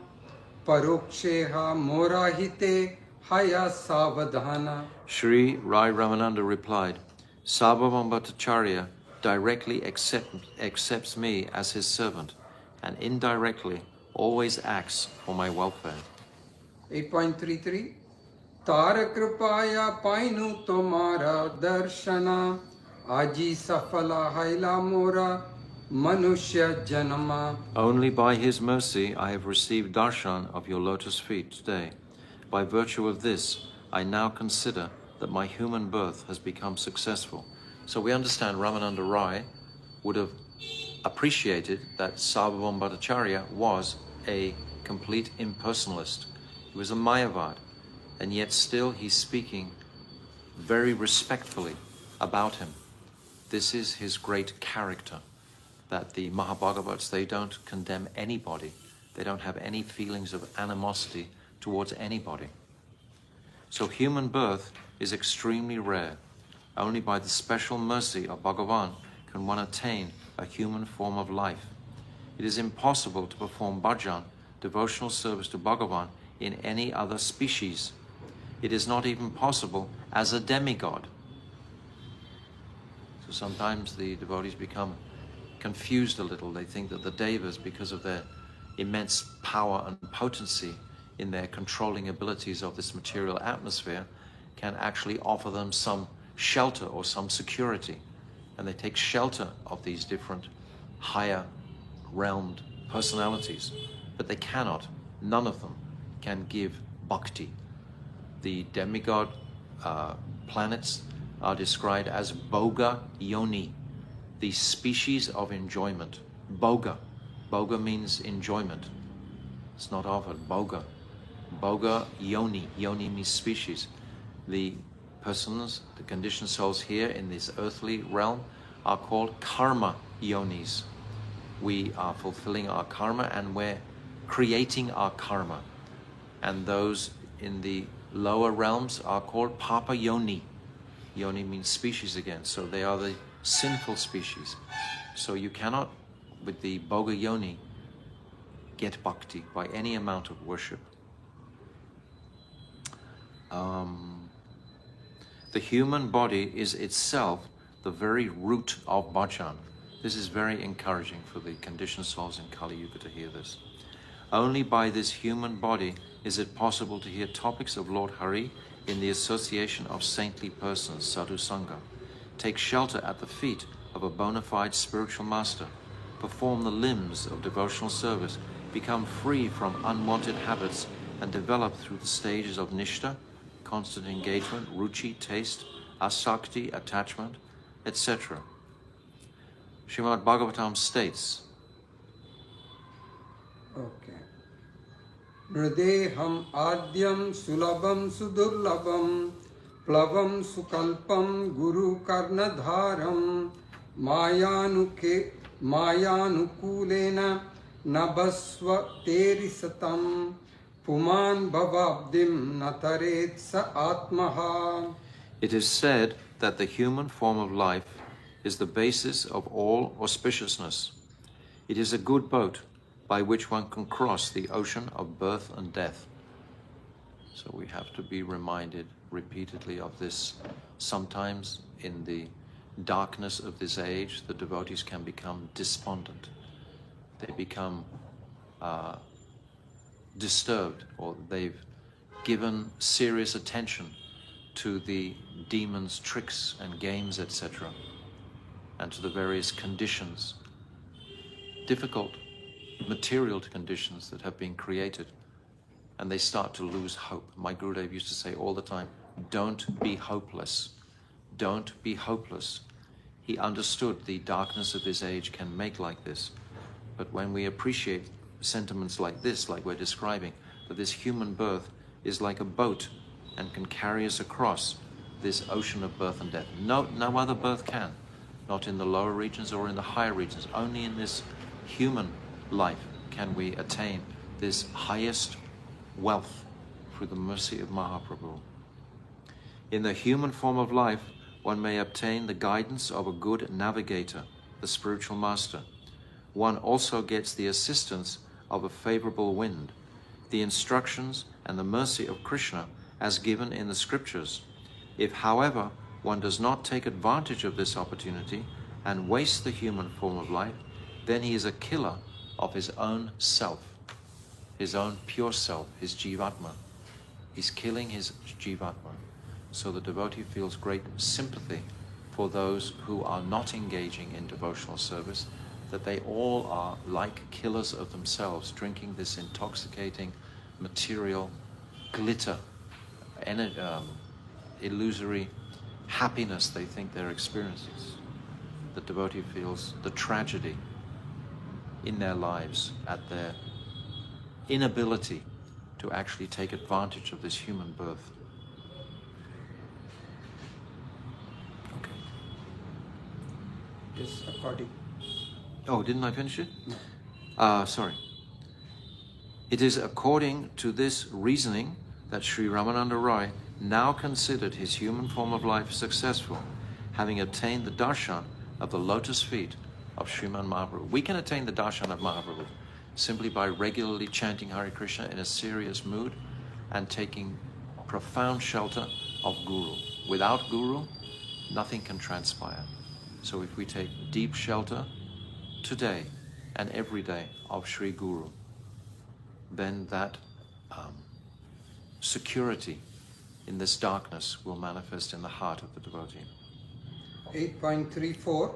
B: paroksheha morahite haya savadhana.
A: Sri Raya Ramananda replied, Sarvabhauma Bhattacharya directly accepts me as his servant and indirectly always acts for my welfare.
B: 8.33 Tara kripaya painu tomara darshana aji safala haila mora manushya janama.
A: Only by his mercy I have received darshan of your lotus feet today. By virtue of this, I now consider that my human birth has become successful. So we understand Ramananda Rai would have appreciated that Sarvabhauma Bhattacharya was a complete impersonalist. He was a Mayavad, and yet still he's speaking very respectfully about him. This is his great character, that the Mahabhagavats, they don't condemn anybody. They don't have any feelings of animosity towards anybody. So human birth is extremely rare. Only by the special mercy of Bhagavan can one attain a human form of life. It is impossible to perform bhajan, devotional service to Bhagavan, in any other species. It is not even possible as a demigod. So sometimes the devotees become confused a little. They think that the devas, because of their immense power and potency in their controlling abilities of this material atmosphere, can actually offer them some shelter or some security. And they take shelter of these different higher realmed personalities. But they cannot, none of them can give bhakti. The demigod planets are described as bhoga yoni, the species of enjoyment. Bhoga. Bhoga means enjoyment. It's not offered. Bhoga. Bhoga yoni. Yoni means species. The persons, the conditioned souls here in this earthly realm are called karma yonis. We are fulfilling our karma and we're creating our karma. And those in the lower realms are called papa yoni. Yoni means species again, so they are the sinful species. So you cannot, with the bhoga yoni, get bhakti by any amount of worship. The human body is itself the very root of bhajan. This is very encouraging for the conditioned souls in Kali Yuga to hear this. Only by this human body is it possible to hear topics of Lord Hari in the association of saintly persons, sadhu sangha. Take shelter at the feet of a bona fide spiritual master. Perform the limbs of devotional service. Become free from unwanted habits and develop through the stages of nishta, constant engagement, ruchi, taste, asakti, attachment, etc. Srimad Bhagavatam states,
B: Okay. Mrideham adyam sulabam sudurlabam plavam sukalpam guru karnadharam mayanukulena nabasva terisatam puman bhavabdim nataret sa atmaha.
A: It is said that the human form of life is the basis of all auspiciousness. It is a good boat by which one can cross the ocean of birth and death. So we have to be reminded repeatedly of this. Sometimes in the darkness of this age, the devotees can become despondent. They become disturbed, or they've given serious attention to the demons' tricks and games, etc., and to the various conditions, difficult material conditions that have been created, and they start to lose hope. My Gurudev used to say all the time, don't be hopeless. Don't be hopeless. He understood the darkness of this age can make like this. But when we appreciate sentiments like this, like we're describing, that this human birth is like a boat and can carry us across this ocean of birth and death. No other birth can. Not in the lower regions or in the higher regions. Only in this human life can we attain this highest wealth through the mercy of Mahaprabhu. In the human form of life, one may obtain the guidance of a good navigator, the spiritual master. One also gets the assistance of a favorable wind, the instructions and the mercy of Krishna as given in the scriptures. If, however, one does not take advantage of this opportunity and waste the human form of life, then he is a killer of his own self, his own pure self, his jivatma. He's killing his jivatma. So the devotee feels great sympathy for those who are not engaging in devotional service, that they all are like killers of themselves, drinking this intoxicating material glitter, illusory happiness they think they're experiencing. The devotee feels the tragedy in their lives at their inability to actually take advantage of this human birth. Okay.
B: Yes, according.
A: Oh, didn't I finish it? No. Sorry. It is according to this reasoning that Sri Ramananda Rai now considered his human form of life successful, having attained the darshan of the lotus feet of Sriman Mahaprabhu. We can attain the darshan of Mahaprabhu simply by regularly chanting Hare Krishna in a serious mood and taking profound shelter of Guru. Without Guru, nothing can transpire. So if we take deep shelter today and every day of Sri Guru, then that security in this darkness will manifest in the heart of the devotee.
B: 8.34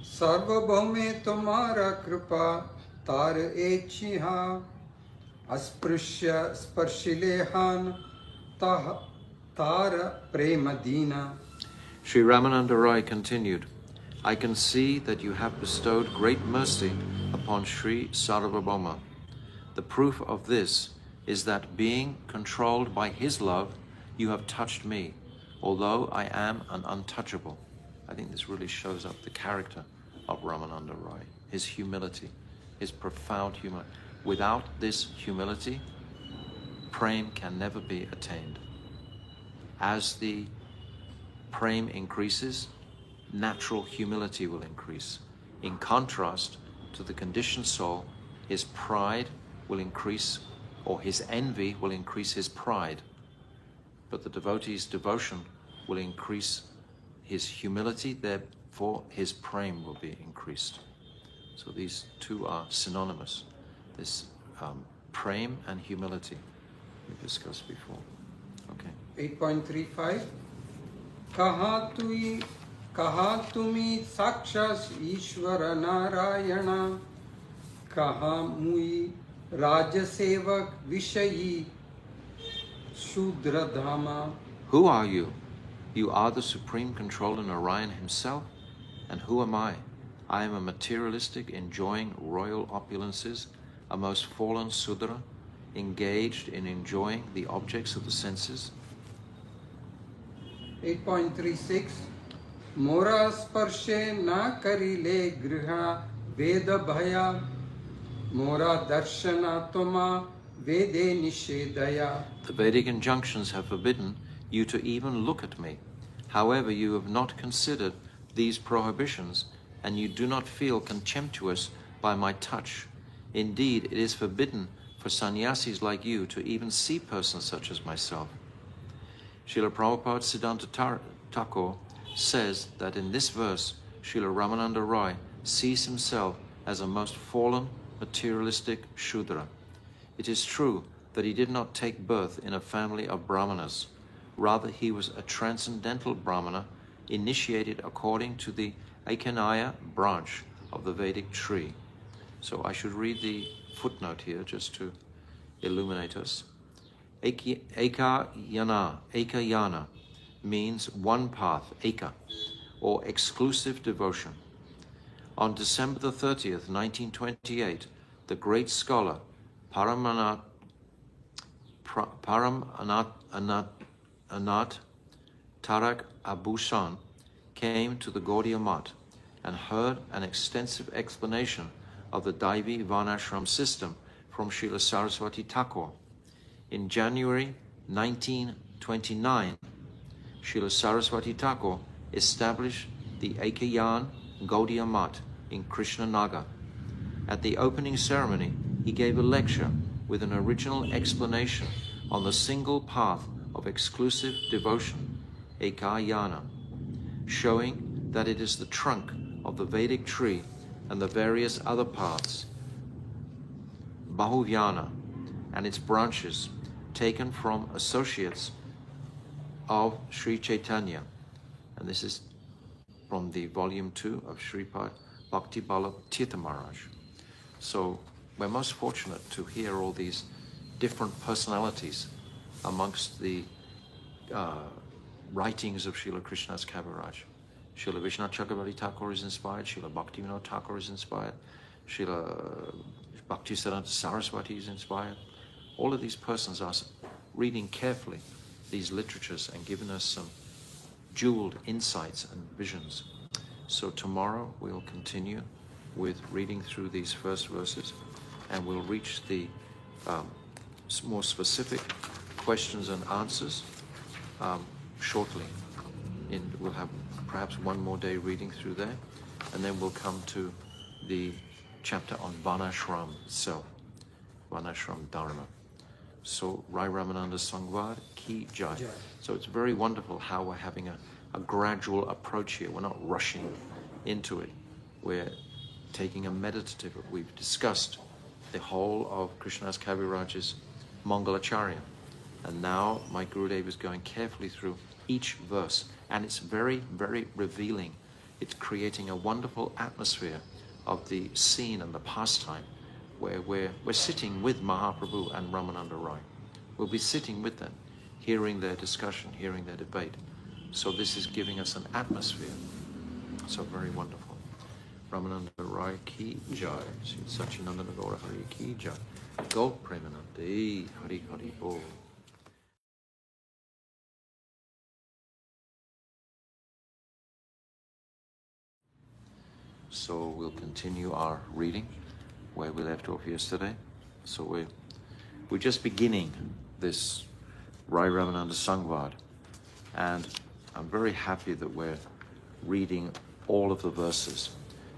B: Sarvabhaume Tumara Kripa Tar Echiha Asprishya Sparshilehan Tar Premadina.
A: Sri Ramananda Rai continued, I can see that you have bestowed great mercy upon Sri Sarvabhauma. The proof of this is that being controlled by his love, you have touched me, although I am an untouchable. I think this really shows up the character of Ramananda Rai, his humility, his profound humility. Without this humility, prem can never be attained. As the prem increases, natural humility will increase. In contrast to the conditioned soul, his pride will increase, or his envy will increase his pride. But the devotee's devotion will increase his humility, therefore his prem will be increased. So these two are synonymous. This prem and humility we discussed before. Okay.
B: 8.35 Kaha tumi sakshas Ishvara Narayana Kaha mui Rajasevak Vishayi Shudra Dhama.
A: Who are you? You are the Supreme Controller Narayan himself. And who am I? I am a materialistic, enjoying royal opulences, a most fallen Sudra, engaged in enjoying the objects of the senses.
B: 8.36 Mora sparshe na karile griha veda bhaya Mora darshana toma vede nishedaya.
A: The Vedic injunctions have forbidden you to even look at me. However, you have not considered these prohibitions, and you do not feel contemptuous by my touch. Indeed, it is forbidden for sannyasis like you to even see persons such as myself. Srila Prabhupada Siddhanta Thakur says that in this verse, Srila Ramananda Rai sees himself as a most fallen, materialistic Shudra. It is true that he did not take birth in a family of Brahmanas. Rather, he was a transcendental Brahmana initiated according to the Aikanaya branch of the Vedic tree. So I should read the footnote here just to illuminate us. Ekayana means one path, eka, or exclusive devotion. On December the 30th, 1928, the great scholar Paramanat Tarak Abushan came to the Gaudiya Math and heard an extensive explanation of the Daivi Varnashram system from Srila Saraswati Thakur. In January 1929, Srila Saraswati Thakur established the Ekayan Gaudiya Math in Krishnanagar. At the opening ceremony, he gave a lecture with an original explanation on the single path of exclusive devotion, Ekayana, showing that it is the trunk of the Vedic tree and the various other paths, Bahuvyana, and its branches, taken from associates of Sri Chaitanya. And this is from the volume 2 of Sripad Bhakti Ballabh Tirtha Maharaj. So we're most fortunate to hear all these different personalities amongst the writings of Srila Krishnadas Kaviraj. Srila Vishnu Chakravarti Thakur is inspired, Srila Bhaktivinoda Thakur is inspired, Srila Bhaktisiddhanta Saraswati is inspired. All of these persons are reading carefully these literatures and giving us some jeweled insights and visions. So tomorrow we'll continue with reading through these first verses, and we'll reach the more specific questions and answers shortly. We'll have perhaps one more day reading through there, and then we'll come to the chapter on Varnashram itself, Varnashram Dharma. So Raya Ramananda Sangvad Ki Jai. So it's very wonderful how we're having a gradual approach here. We're not rushing into it. We're taking a meditative. We've discussed the whole of Krishnadas Kaviraj's Mangalacharya. And now my Gurudev is going carefully through each verse. And it's very, very revealing. It's creating a wonderful atmosphere of the scene and the pastime where we're sitting with Mahaprabhu and Ramananda Rai. We'll be sitting with them, hearing their discussion, hearing their debate. So this is giving us an atmosphere. So very wonderful. Ramananda Rai ki jai. Sachinandana Gaura Hari ki jai. Go Premanande Hari Hari Bol. So we'll continue our reading where we left off yesterday. So we're just beginning this Raya Ramananda Sangvad, and I'm very happy that we're reading all of the verses,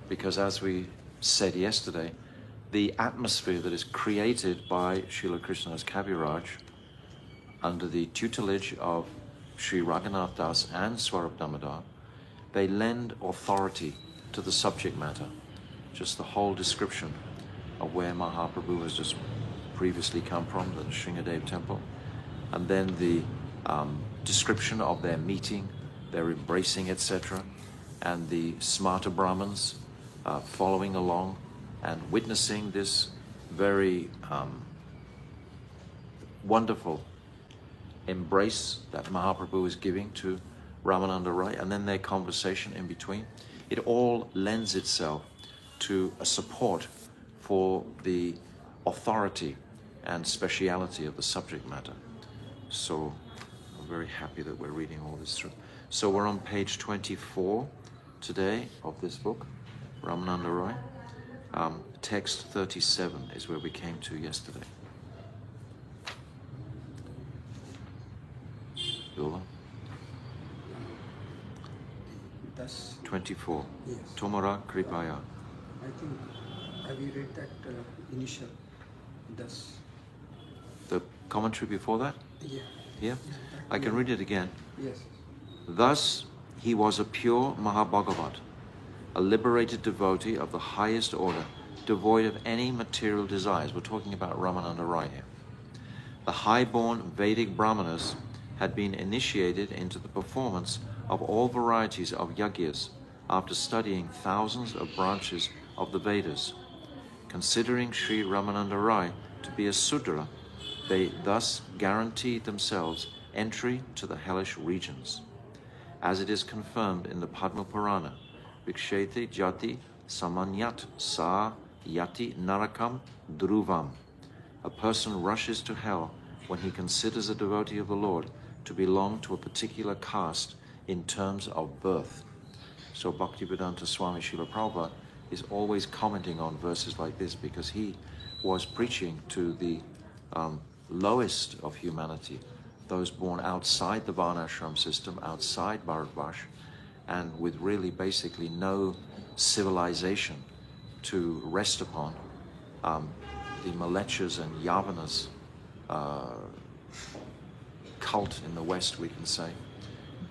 A: because as we said yesterday, the atmosphere that is created by Srila Krishnadas Kaviraj under the tutelage of Sri Raghunath Das and Swarup Damodar, they lend authority to the subject matter. Just the whole description of where Mahaprabhu has just previously come from, the Sringadev temple, and then the description of their meeting, their embracing, etc., and the smarta Brahmins following along and witnessing this very wonderful embrace that Mahaprabhu is giving to Ramananda Rai, and then their conversation in between. It all lends itself to a support for the authority and speciality of the subject matter. So I'm very happy that we're reading all this through. So we're on page 24 today of this book, Ramananda Rai. Text 37 is where we came to yesterday. Bilva?
B: Das.
A: 24.
B: Yes.
A: Tomara Kripaya.
B: I think, have you read that initial? Das.
A: The commentary before that?
B: Yeah.
A: Here? I can read it again.
B: Yes.
A: Thus, he was a pure Mahabhagavat, a liberated devotee of the highest order, devoid of any material desires. We're talking about Ramananda Raya here. The high-born Vedic Brahmanas had been initiated into the performance of all varieties of yagyas after studying thousands of branches of the Vedas. Considering Sri Ramananda Rai to be a Sudra, they thus guaranteed themselves entry to the hellish regions. As it is confirmed in the Padma Purana, Viksheti Jati Samanyat Sa Yati Narakam Dhruvam. A person rushes to hell when he considers a devotee of the Lord to belong to a particular caste in terms of birth. So Bhaktivedanta Swami Srila Prabhupada is always commenting on verses like this because he was preaching to the lowest of humanity, those born outside the Varnashram system, outside Bharatvash, and with really basically no civilization to rest upon. The Malechas and Yavanas cult in the West, we can say.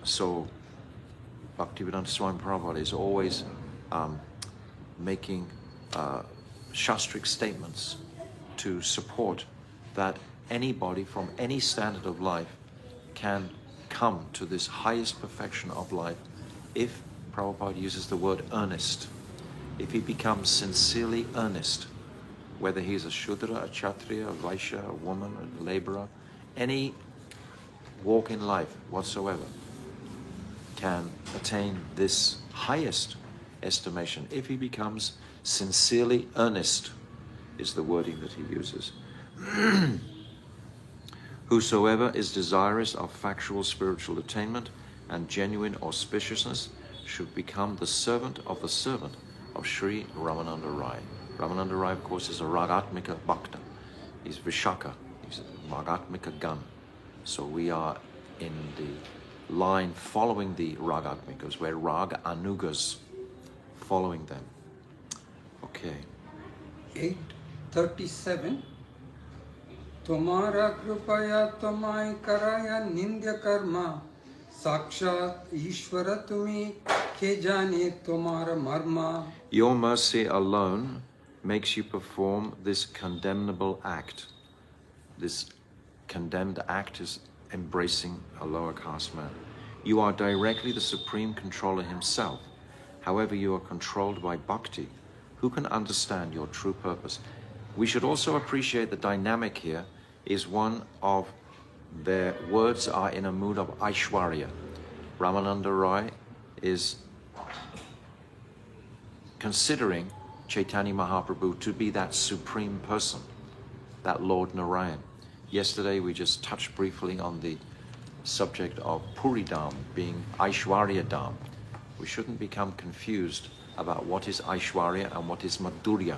A: So Bhaktivedanta Swami Prabhupada is always making shastric statements to support that anybody from any standard of life can come to this highest perfection of life if, Prabhupada uses the word earnest, if he becomes sincerely earnest, whether he's a Shudra, a Kshatriya, a Vaishya, a woman, a laborer, any walk in life whatsoever can attain this highest estimation if he becomes sincerely earnest, is the wording that he uses. Whosoever is desirous of factual spiritual attainment and genuine auspiciousness should become the servant of Sri Ramananda Rai. Ramananda Rai, of course, is a Ragatmika Bhakta. He's Vishaka. He's a Ragatmika Gan. So we are in the line following the Ragatmikas. We're Raga Anugas, following them. Okay.
B: 837. Tomara krupaya tomai karaya nindya karma sakshat Ishvara tumi ke jane tomara marma.
A: Your mercy alone makes you perform this condemnable act. This condemned act is embracing a lower caste man. You are directly the Supreme Controller himself. However, you are controlled by bhakti. Who can understand your true purpose? We should also appreciate the dynamic here is one of their words are in a mood of Aishwarya. Ramananda Rai is considering Chaitanya Mahaprabhu to be that supreme person, that Lord Narayan. Yesterday we just touched briefly on the subject of Puri Dham being Aishwarya Dham. We shouldn't become confused about what is Aishwarya and what is Madhurya.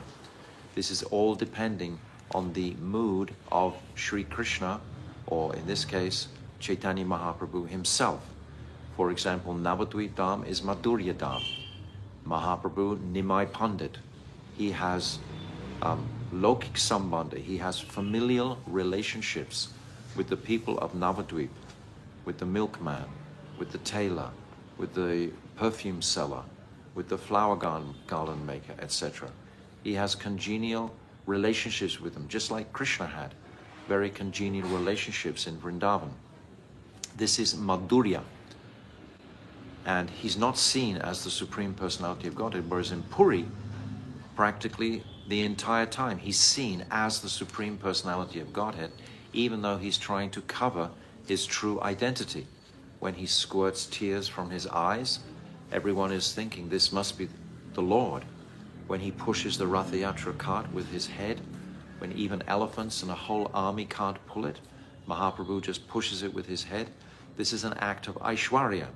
A: This is all depending on the mood of Sri Krishna, or in this case, Chaitanya Mahaprabhu himself. For example, Navadvip Dham is Madhurya Dham. Mahaprabhu Nimai Pandit. He has Lokik Sambandha. He has familial relationships with the people of Navadvip, with the milkman, with the tailor, with the perfume seller, with the flower garland maker, etc. He has congenial relationships with them, just like Krishna had very congenial relationships in Vrindavan. This is Madhurya. And he's not seen as the Supreme Personality of Godhead, whereas in Puri, practically the entire time, he's seen as the Supreme Personality of Godhead, even though he's trying to cover his true identity. When he squirts tears from his eyes, everyone is thinking this must be the Lord. When he pushes the Ratha Yatra cart with his head, when even elephants and a whole army can't pull it, Mahaprabhu just pushes it with his head. This is an act of Aishwarya.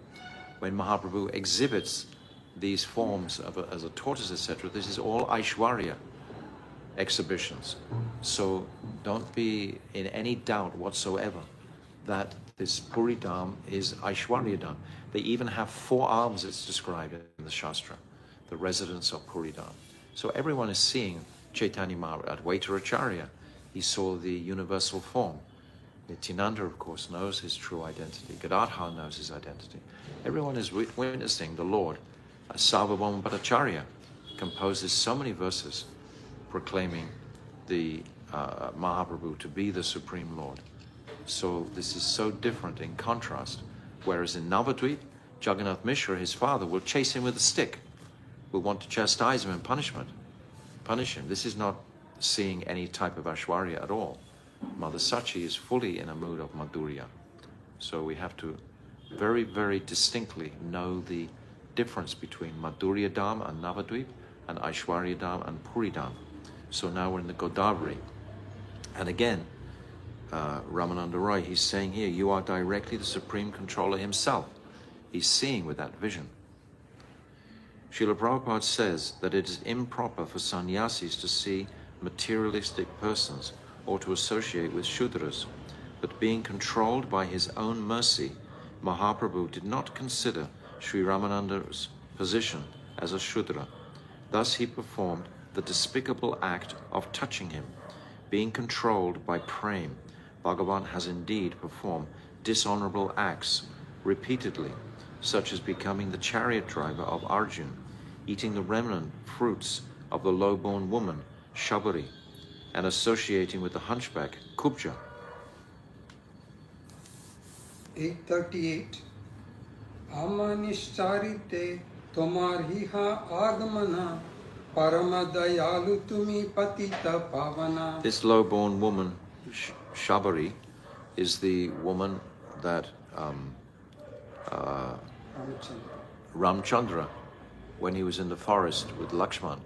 A: When Mahaprabhu exhibits these forms as a tortoise, etc., this is all Aishwarya exhibitions. So don't be in any doubt whatsoever that This Puri Dham is Aishwarya Dham. They even have 4 arms, it's described in the Shastra, the residents of Puri Dham. So everyone is seeing Chaitanya Maharaj. Advaitaracharya, he saw the universal form. Nityananda, of course, knows his true identity. Gadadhar knows his identity. Everyone is witnessing the Lord. Sarvabhauma Bhattacharya composes so many verses proclaiming the Mahaprabhu to be the Supreme Lord. So this is so different in contrast. Whereas in Navadvip, Jagannath Mishra, his father, will chase him with a stick, will want to chastise him and punish him. This is not seeing any type of Aishwarya at all. Mother Sachi is fully in a mood of Madhurya. So we have to very, very distinctly know the difference between Madhurya Dham and Navadvip and Aishwarya Dham and Puri Dham. So now we're in the Godavari. And again, Ramananda Roy, he's saying here, you are directly the Supreme Controller himself. He's seeing with that vision. Srila Prabhupada says that it is improper for sannyasis to see materialistic persons or to associate with Shudras, but being controlled by his own mercy, Mahaprabhu did not consider Sri Ramananda's position as a Shudra. Thus he performed the despicable act of touching him. Being controlled by prem, Bhagavan has indeed performed dishonorable acts repeatedly, such as becoming the chariot driver of Arjun, eating the remnant fruits of the low-born woman, Shabari, and associating with the hunchback, Kubja.
B: 838 Amanishcharite tomar hiha agmana paramadayalu tumi patita pavana.
A: This low-born woman, Shabari, is the woman that Ramchandra, when he was in the forest with Lakshman,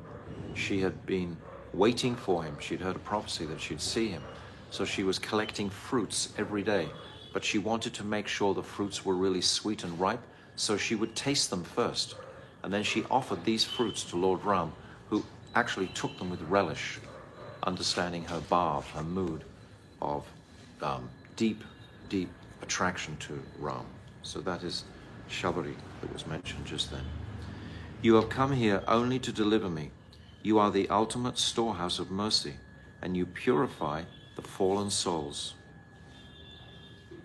A: she had been waiting for him. She'd heard a prophecy that she'd see him. So she was collecting fruits every day, but she wanted to make sure the fruits were really sweet and ripe, so she would taste them first. And then she offered these fruits to Lord Ram, who actually took them with relish, understanding her bhav, her mood of deep, deep attraction to Ram. So that is Shabari that was mentioned just then. You have come here only to deliver me. You are the ultimate storehouse of mercy, and you purify the fallen souls.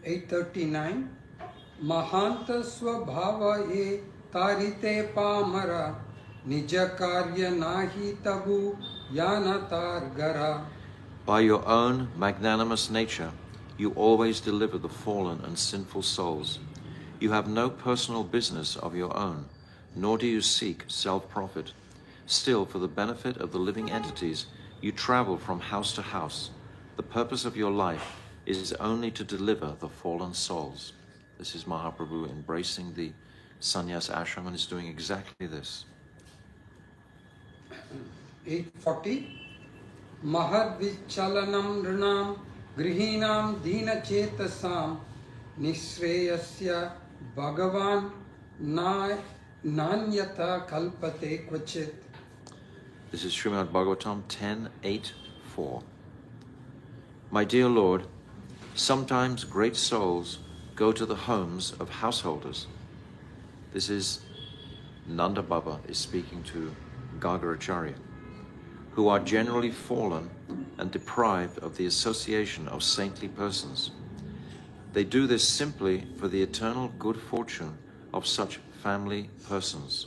B: 839 Mahanta swabhava e tarite pamara nija karya nahi tabu yanatar gara.
A: By your own magnanimous nature, you always deliver the fallen and sinful souls. You have no personal business of your own, nor do you seek self-profit. Still, for the benefit of the living entities, you travel from house to house. The purpose of your life is only to deliver the fallen souls. This is Mahaprabhu embracing the sannyas ashram and is doing exactly this.
B: 840 Mahadvichalanam nrinam grihinam dina chetasam nishreyasya bhagavan nanyata kalpate kvachit.
A: This is Srimad Bhagavatam 10.8.4. My dear Lord, sometimes great souls go to the homes of householders. This is Nanda Baba is speaking to Gagaracharya, who are generally fallen and deprived of the association of saintly persons. They do this simply for the eternal good fortune of such family persons,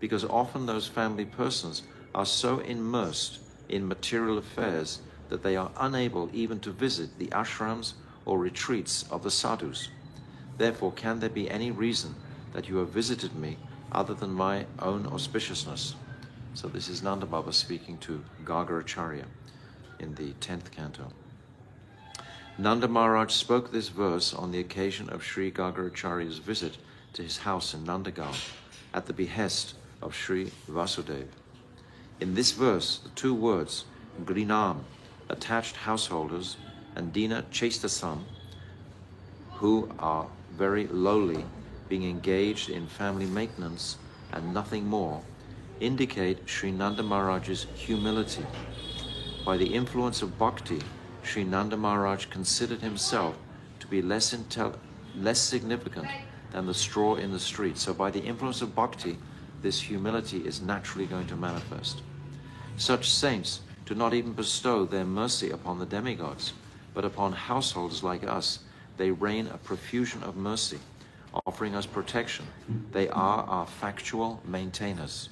A: because often those family persons are so immersed in material affairs that they are unable even to visit the ashrams or retreats of the sadhus. Therefore, can there be any reason that you have visited me other than my own auspiciousness? So this is Nanda Baba speaking to Gagaracharya in the 10th canto. Nanda Maharaj spoke this verse on the occasion of Sri Gagaracharya's visit to his house in Nandagaon at the behest of Sri Vasudeva. In this verse, the two words, Grinam, attached householders, and Dina Chestasam, who are very lowly, being engaged in family maintenance and nothing more, indicate Sri Nanda Maharaj's humility. By the influence of bhakti, Sri Nanda Maharaj considered himself to be less less significant than the straw in the street. So by the influence of bhakti, this humility is naturally going to manifest. Such saints do not even bestow their mercy upon the demigods, but upon householders like us. They rain a profusion of mercy, offering us protection. They are our factual maintainers.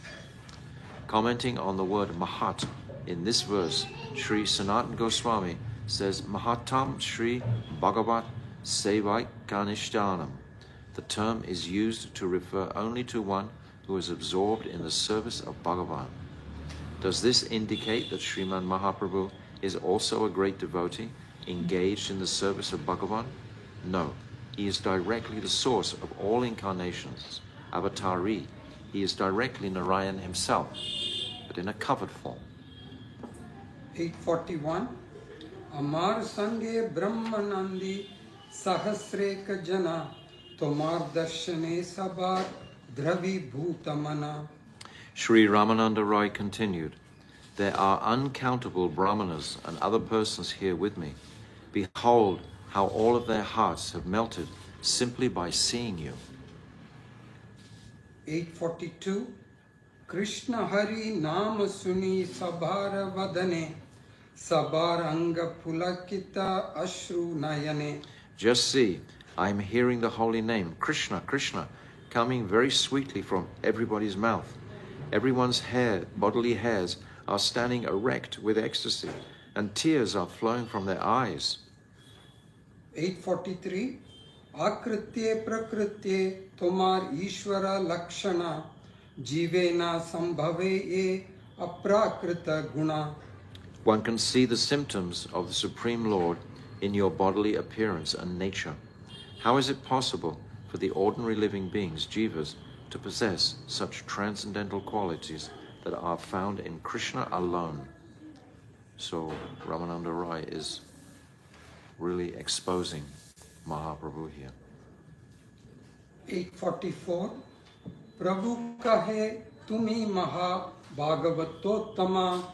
A: Commenting on the word Mahat in this verse, Sri Sanatana Goswami says, Mahatam Sri Bhagavat Sevai Kanishtanam. The term is used to refer only to one who is absorbed in the service of Bhagavan. Does this indicate that Sriman Mahaprabhu is also a great devotee engaged in the service of Bhagavan? No. He is directly the source of all incarnations, avatari. He is directly Narayan himself, but in a covered form.
B: 841. Amar Sange Brahmanandi Sahasreka Jana Tomar Darshane Sabar Dravi Bhutamana.
A: Sri Ramananda Rai continued, there are uncountable brahmanas and other persons here with me. Behold how all of their hearts have melted simply by seeing you.
B: 842. Krishna Hari Nama Suni Sabhara Vadane Sabaranga Pulakita Ashru Nayane.
A: Just see, I am hearing the holy name, Krishna, Krishna, coming very sweetly from everybody's mouth. Everyone's bodily hairs are standing erect with ecstasy, and tears are flowing from their eyes.
B: 843. Akritye prakritye tomar Ishvara lakshana jivena sambhave e aprakrita guna.
A: One can see the symptoms of the Supreme Lord in your bodily appearance and nature. How is it possible for the ordinary living beings, jivas, to possess such transcendental qualities that are found in Krishna alone? So Ramananda Rai is really exposing Mahaprabhu here.
B: 844. Prabhu kahe tumi maha bhagavatottama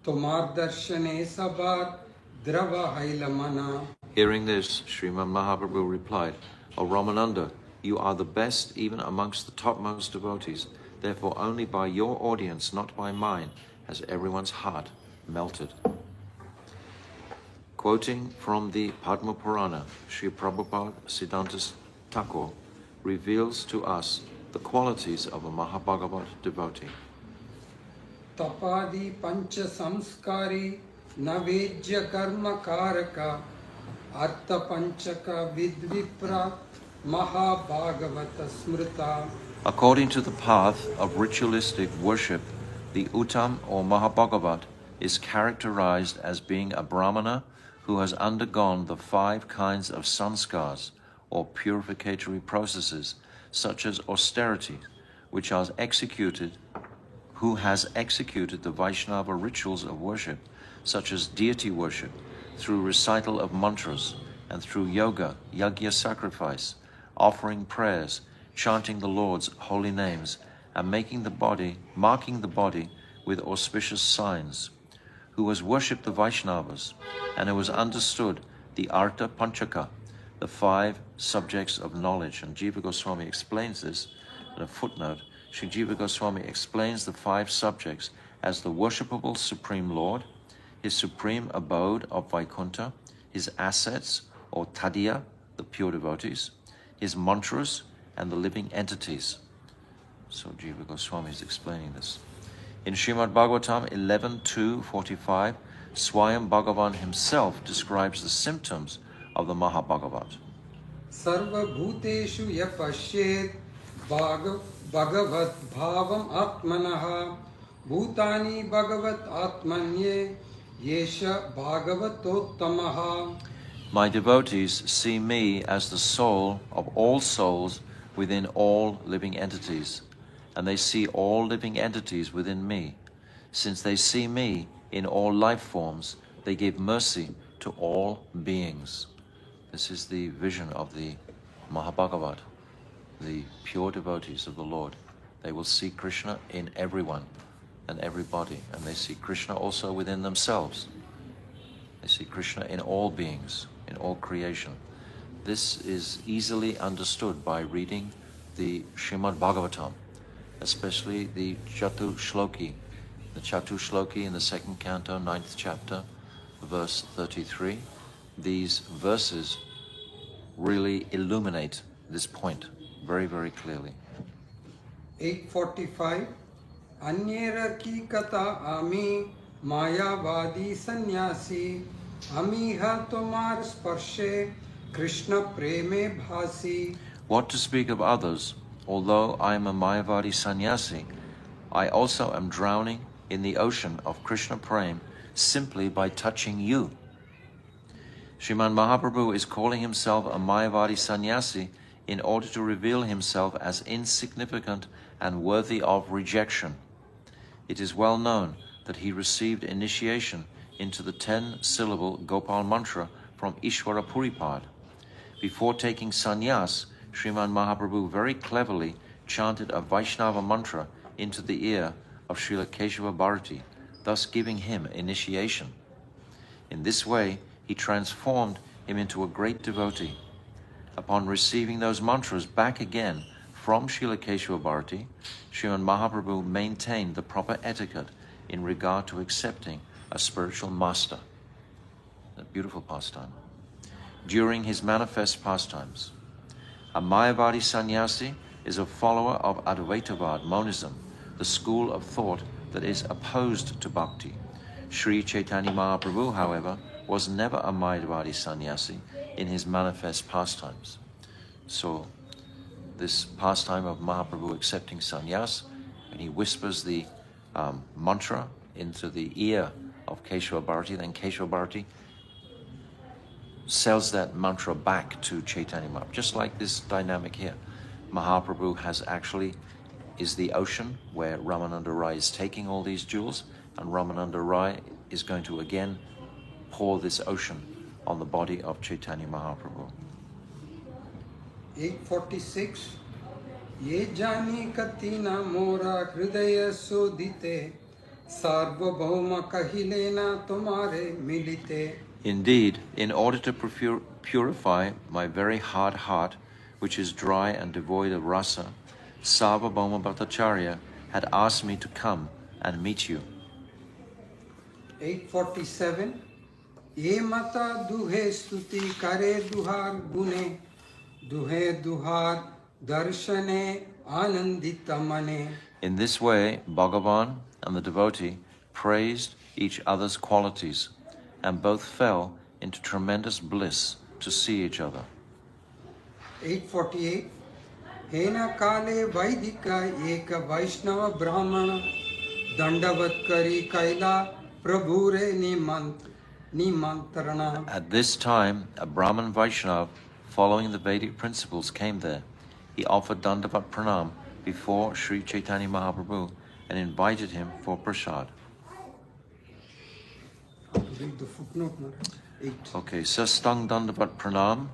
B: tomar darshane sabar drava hailamana.
A: Hearing this, Sriman Mahaprabhu replied, O Ramananda, you are the best even amongst the topmost devotees. Therefore only by your audience, not by mine, has everyone's heart melted. Quoting from the Padma Purana, Sri Prabhupada Siddhanta Thakur reveals to us the qualities of a Mahabhagavat devotee.
B: Tapadi pancha samskari navejya karma karaka artha panchaka vidvipra mahabhagavata smrita.
A: According to the path of ritualistic worship, the Uttam or Mahabhagavat is characterized as being a Brahmana who has undergone the 5 kinds of sanskars or purificatory processes such as austerity, which are executed, who has executed the Vaishnava rituals of worship such as deity worship through recital of mantras and through yoga, yajna sacrifice, offering prayers, chanting the Lord's holy names, and marking the body with auspicious signs, who has worshipped the Vaishnavas, and who has understood the Artha Panchaka, the 5 subjects of knowledge. And Jiva Goswami explains this in a footnote. Sri Jiva Goswami explains the 5 subjects as the worshipable Supreme Lord, his supreme abode of Vaikuntha, his assets or Tadiya, the pure devotees, his mantras, and the living entities. So Jiva Goswami is explaining this. In Srimad Bhagavatam 11.2.45, Swayam Bhagavan himself describes the symptoms of the Mahabhagavat.
B: Sarva bhuteshu yapashyet bhagavat bhavam atmanaha bhutani bhagavat atmanye yesha bhagavatottamaha.
A: My devotees see me as the soul of all souls within all living entities, and they see all living entities within me. Since they see me in all life forms, they give mercy to all beings. This is the vision of the Mahabhagavat, the pure devotees of the Lord. They will see Krishna in everyone and everybody, and they see Krishna also within themselves. They see Krishna in all beings, in all creation. This is easily understood by reading the Srimad Bhagavatam, especially the Chatu Shloki. The Chatu Shloki in the second canto, 9th chapter, verse 33. These verses really illuminate this point very, very clearly.
B: 845 Anyera ki kata ami mayavadi sannyasi amiha tomar sparshe Krishna preme bhasi.
A: What to speak of others? Although I am a Mayavadi sannyasi, I also am drowning in the ocean of Krishna Prem simply by touching you. Sriman Mahaprabhu is calling himself a Mayavadi sannyasi in order to reveal himself as insignificant and worthy of rejection. It is well known that he received initiation into the 10-syllable Gopal mantra from Ishvara Puripad. Before taking sannyas, Sriman Mahaprabhu very cleverly chanted a Vaishnava mantra into the ear of Srila Keshava Bharati, thus giving him initiation. In this way, he transformed him into a great devotee. Upon receiving those mantras back again from Srila Keshava Bharati, Sriman Mahaprabhu maintained the proper etiquette in regard to accepting a spiritual master. A beautiful pastime. During his manifest pastimes, a Mayavadi sannyasi is a follower of Advaitavad, monism, the school of thought that is opposed to bhakti. Sri Chaitanya Mahaprabhu, however, was never a Mayavadi sannyasi in his manifest pastimes. So, this pastime of Mahaprabhu accepting sannyas, and he whispers the mantra into the ear of Keshava Bharati, then Keshava Bharati sells that mantra back to Chaitanya Mahaprabhu. Just like this dynamic here. Mahaprabhu is the ocean where Ramananda Rai is taking all these jewels, and Ramananda Rai is going to again pour this ocean on the body of Chaitanya Mahaprabhu.
B: 846 Ye jani katina mora hridaya sodite sarvabhauma kahilena tumare milite.
A: Indeed, in order to purify my very hard heart, which is dry and devoid of rasa, Sarvabhauma Bhattacharya had asked me to come and meet you.
B: 847 Ye mata duhe stuti kare duhar gune duhe duhar darshane anandita mane.
A: In this way, Bhagavan and the devotee praised each other's qualities, and both fell into tremendous bliss to see each other.
B: 848 Hena kale vaidika eka vaishnava brahmana dandavat kari kaila prabhure nimantarana.
A: At this time, a Brahman Vaishnav, following the Vedic principles, came there. He offered Dandavat Pranam before Sri Chaitanya Mahaprabhu and invited him for prasad.
B: Read the footnote, 8.
A: Okay, Sastang Dandavat Pranam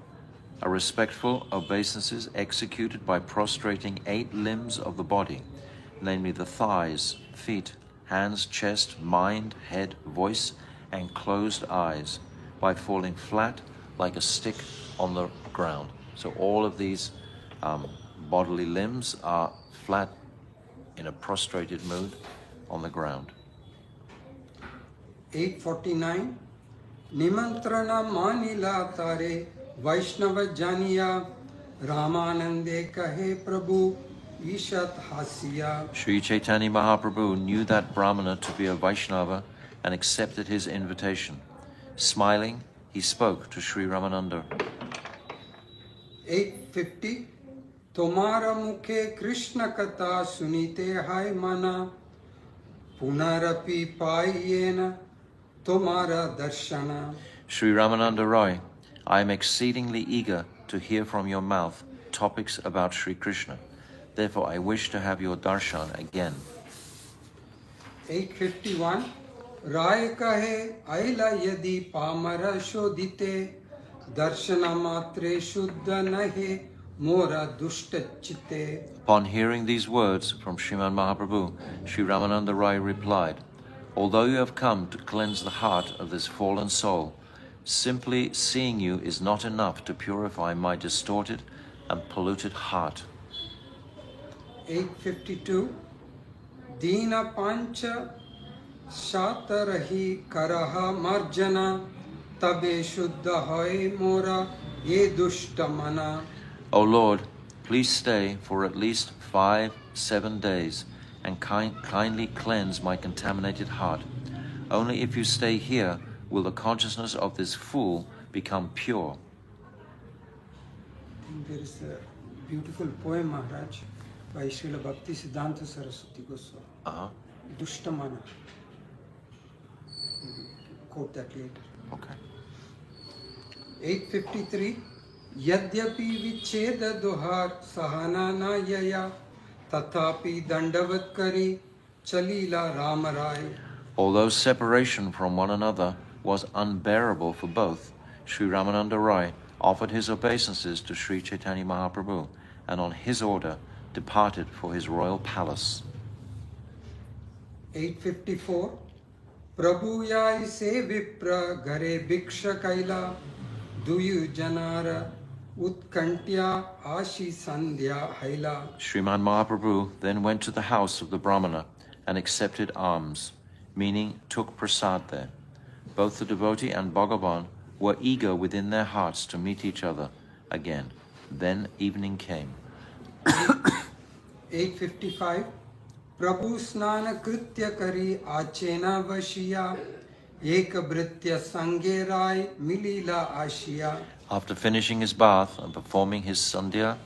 A: are respectful obeisances executed by prostrating 8 limbs of the body, namely the thighs, feet, hands, chest, mind, head, voice, and closed eyes, by falling flat like a stick on the ground. So all of these bodily limbs are flat in a prostrated mood on the ground.
B: 849 Nimantrana manila tare Vaishnava janiya Ramanande kahe Prabhu Ishat hasya.
A: Sri Chaitanya Mahaprabhu knew that Brahmana to be a Vaishnava and accepted his invitation. Smiling, he spoke to Sri Ramananda.
B: 850 Tomara mukhe Krishna kata sunite hai mana punarapi payena tomara darshana.
A: Sri Ramananda Rai, I am exceedingly eager to hear from your mouth topics about Sri Krishna. Therefore, I wish to have your darshan again.
B: 851 Raya kahe aila yadi pamara shodite darshana matre shuddha nahe mora dushta chitte.
A: Upon hearing these words from Sriman Mahaprabhu, Sri Ramananda Rai replied, although you have come to cleanse the heart of this fallen soul, Simply seeing you is not enough to purify my distorted and polluted heart.
B: 852. Dina pancha shatarahi karaha marjana tabe shuddha hoy mora ye dushta mana.
A: O Lord, please stay for at least 5-7 days and kindly cleanse my contaminated heart. Only if you stay here will the consciousness of this fool become pure.
B: There is a beautiful poem, Maharaj, by Srila Bhakti Siddhanta Saraswati Goswami. Dushtamana. Quote that later.
A: Okay.
B: 853. Yadyapi vicheda dohar sahana na yaya tathapi dandavat kari chalila Ramarai.
A: Although separation from one another was unbearable for both, Sri Ramananda Rai offered his obeisances to Sri Chaitanya Mahaprabhu and on his order departed for his royal palace.
B: 854. Prabhu yai se vipra gare bhiksha kaila duyu janara utkantya ashi sandhya haila.
A: Sriman Mahaprabhu then went to the house of the Brahmana and accepted alms, meaning took prasad there. Both the devotee and Bhagavan were eager within their hearts to meet each other again. Then evening came.
B: 855. Prabhu snana kritya kari achena vashiya ekabritya sangerai milila ashiya.
A: After finishing his bath and performing his Sandhya,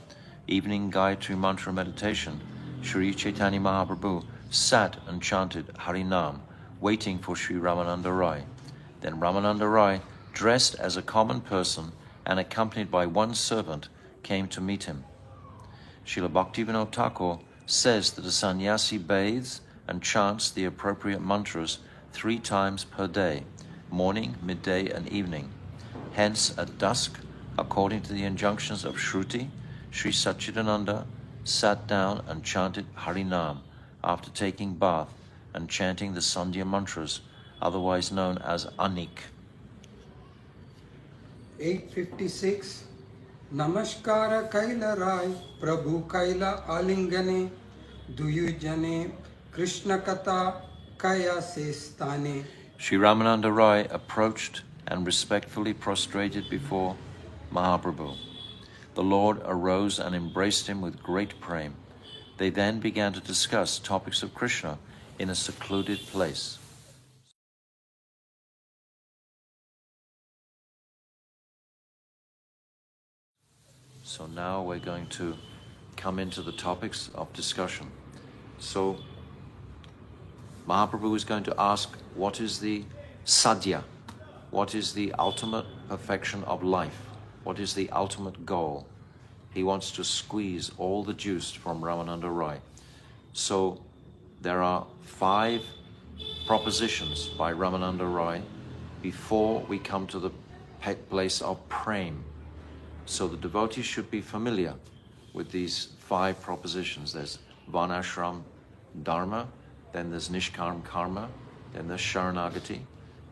A: evening Gayatri Mantra meditation, Sri Chaitanya Mahaprabhu sat and chanted Harinam, waiting for Sri Ramananda Rai. Then Ramananda Rai, dressed as a common person and accompanied by one servant, came to meet him. Srila Bhaktivinoda Thakur says that a sannyasi bathes and chants the appropriate mantras 3 times per day, morning, midday, and evening. Hence, at dusk, according to the injunctions of Shruti, Sri Satchidananda sat down and chanted Harinam after taking bath and chanting the Sandhya mantras, otherwise known as Anik.
B: 856. Namaskara Kaila Rai Prabhu Kaila Alingane Duyu Jane Krishna Kata Kaya Sestane.
A: Sri Ramananda Rai approached and respectfully prostrated before Mahaprabhu. The Lord arose and embraced him with great prema. They then began to discuss topics of Krishna in a secluded place. So now we're going to come into the topics of discussion. So Mahaprabhu is going to ask, what is the sadhya? What is the ultimate perfection of life? What is the ultimate goal? He wants to squeeze all the juice from Ramananda Rai. So there are 5 propositions by Ramananda Rai before we come to the place of prema. So the devotees should be familiar with these 5 propositions. There's Varnashram dharma, then there's Nishkarma karma, then there's Sharanagati,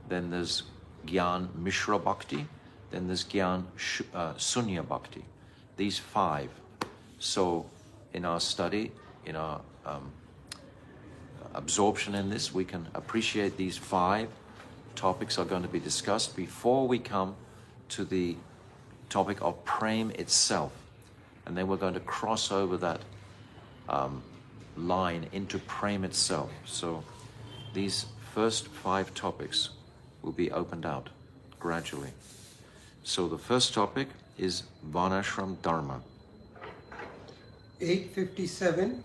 A: then there's Gyan Mishra Bhakti, then there's Gyan Sunya Bhakti. These 5. So in our study, in our absorption in this, we can appreciate these 5 topics are going to be discussed before we come to the topic of prema itself. And then we're going to cross over that line into prema itself. So these first 5 topics will be opened out gradually. So the first topic is Varnashram Dharma.
B: 857.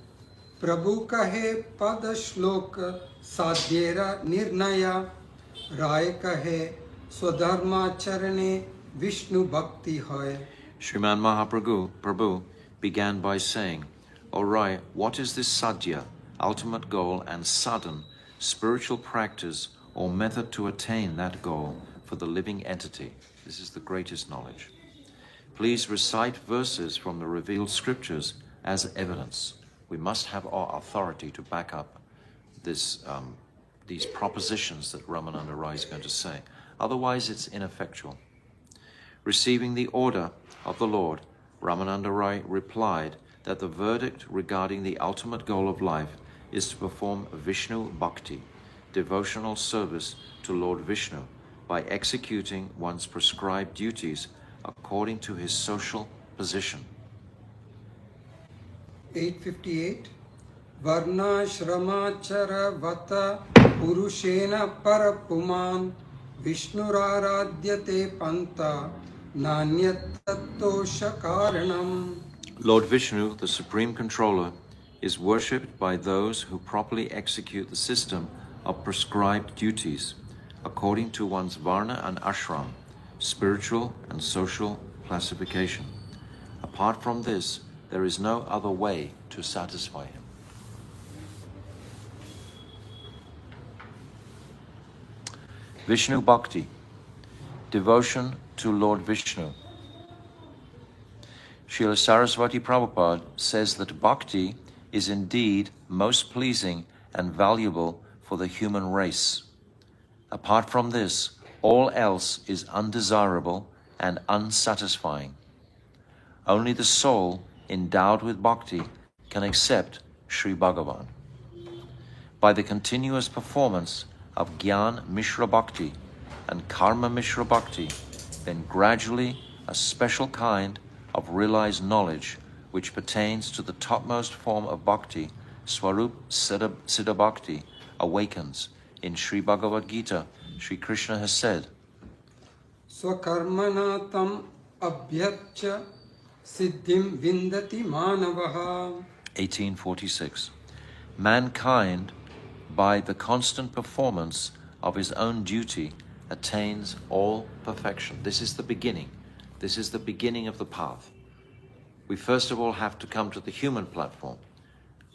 B: Prabhu kahe pada shlok sadhyera nirnaya Rai kahe swadharma charane Vishnu bhakti hoy.
A: Sriman Mahaprabhu began by saying, O Rai, what is this sadhya, ultimate goal, and sadhan, spiritual practice or method to attain that goal for the living entity? This is the greatest knowledge. Please recite verses from the revealed scriptures as evidence. We must have our authority to back up this, these propositions that Ramananda Rai is going to say. otherwise it's ineffectual. Receiving the order of the Lord, Ramananda Rai replied that the verdict regarding the ultimate goal of life is to perform Vishnu Bhakti, devotional service to Lord Vishnu, by executing one's prescribed duties according to his social position.
B: 858. Varnasrama vata purushena parapuman Vishnuraradhyate panta nanyattatosha karanam.
A: Lord Vishnu, the Supreme Controller, is worshipped by those who properly execute the system of prescribed duties according to one's varna and ashram, spiritual and social classification. Apart from this, there is no other way to satisfy him. Vishnu Bhakti, devotion to Lord Vishnu. Srila Saraswati Prabhupada says that bhakti is indeed most pleasing and valuable for the human race. Apart from this, all else is undesirable and unsatisfying. Only the soul endowed with bhakti can accept Sri Bhagavan. By the continuous performance of Gyan Mishra Bhakti and Karma Mishra Bhakti, then gradually a special kind of realized knowledge which pertains to the topmost form of bhakti, Swarup Siddha Bhakti, awakens. In Sri Bhagavad Gita, Sri Krishna has said,
B: Swakarmanatam abhyatcha siddhim vindati manavaha.
A: 1846. Mankind, by the constant performance of his own duty, attains all perfection. This is the beginning. This is the beginning of the path. We first of all have to come to the human platform.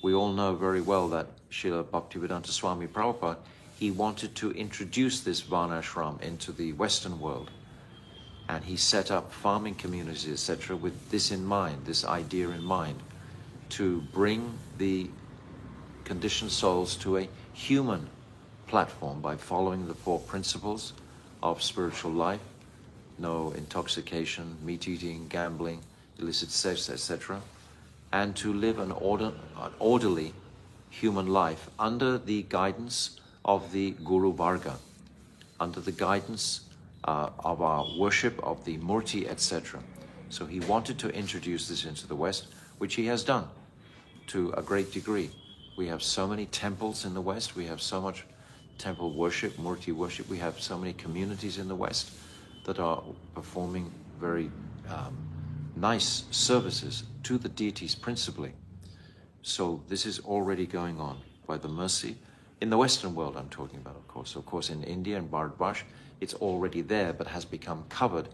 A: We all know very well that Srila Bhaktivedanta Swami Prabhupada, he wanted to introduce this Varnashram into the Western world. And he set up farming communities, etc., with this in mind, this idea in mind, to bring the conditioned souls to a human platform by following the 4 principles of spiritual life: no intoxication, meat eating, gambling, illicit sex, etc., and to live an orderly human life under the guidance of the Guru Varga, under the guidance of our worship of the Murti, etc. So he wanted to introduce this into the West, which he has done to a great degree. We have so many temples in the West, we have so much temple worship, Murti worship, we have so many communities in the West that are performing very nice services to the deities principally. So this is already going on by the mercy. In the Western world I'm talking about, of course. Of course in India and Bharatvash, it's already there, but has become covered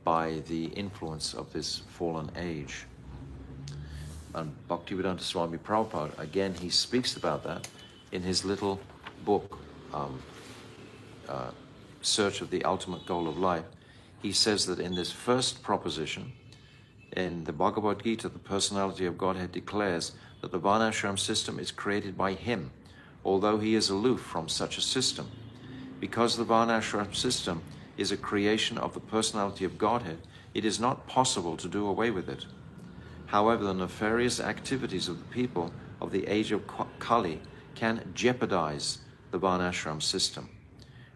A: by the influence of this fallen age. And Bhaktivedanta Swami Prabhupada, again, he speaks about that in his little book, Search of the Ultimate Goal of Life. He says that in this first proposition, in the Bhagavad Gita, the personality of Godhead declares that the Varnashram system is created by him, although he is aloof from such a system. Because the Varnashram system is a creation of the personality of Godhead, it is not possible to do away with it. However, the nefarious activities of the people of the age of Kali can jeopardize the Varnashram system.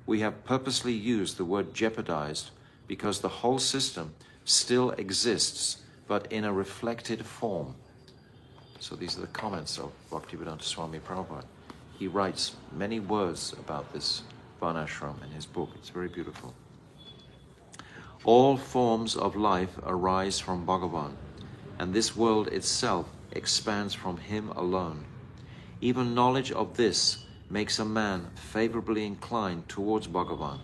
A: We have purposely used the word jeopardized because the whole system still exists, but in a reflected form. So these are the comments of Bhaktivedanta Swami Prabhupada. He writes many words about this Varnashram in his book. It's very beautiful. All forms of life arise from Bhagavan, and this world itself expands from him alone. Even knowledge of this makes a man favorably inclined towards Bhagavan.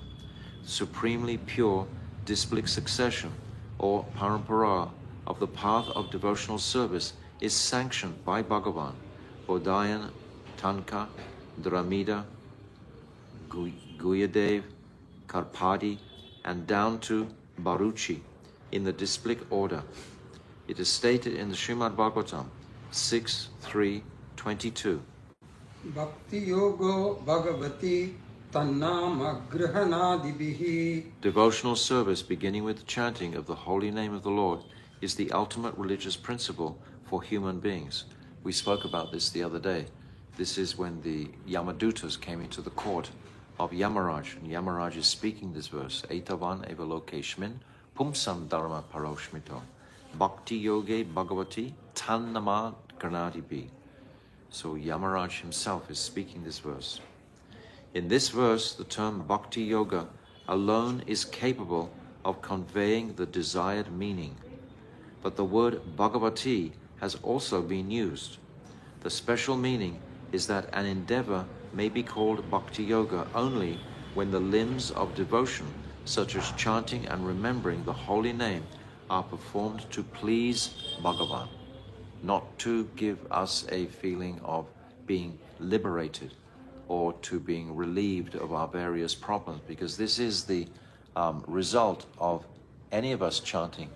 A: Supremely pure displic succession, or parampara, of the path of devotional service is sanctioned by Bhagavan, Bodayan, Tanka, Dramida, Guyadev, Karpadi, and down to Baruchi in the displic order. It is stated in the Srimad Bhagavatam 6.3.22.
B: Bhakti yogo bhagavati tannama grihanadibihi.
A: Devotional service beginning with the chanting of the holy name of the Lord is the ultimate religious principle for human beings. We spoke about this the other day. This is when the Yamadutas came into the court of Yamaraj, and Yamaraj is speaking this verse, Etavan evalokeshmin pumsam dharma paroshmito bhakti yoge bhagavati tannama granadibi. So Yamaraj himself is speaking this verse. In this verse, the term bhakti yoga alone is capable of conveying the desired meaning. But the word bhagavati has also been used. The special meaning is that an endeavor may be called bhakti yoga only when the limbs of devotion, such as chanting and remembering the holy name, are performed to please Bhagavan, not to give us a feeling of being liberated or to being relieved of our various problems, because this is the result of any of us chanting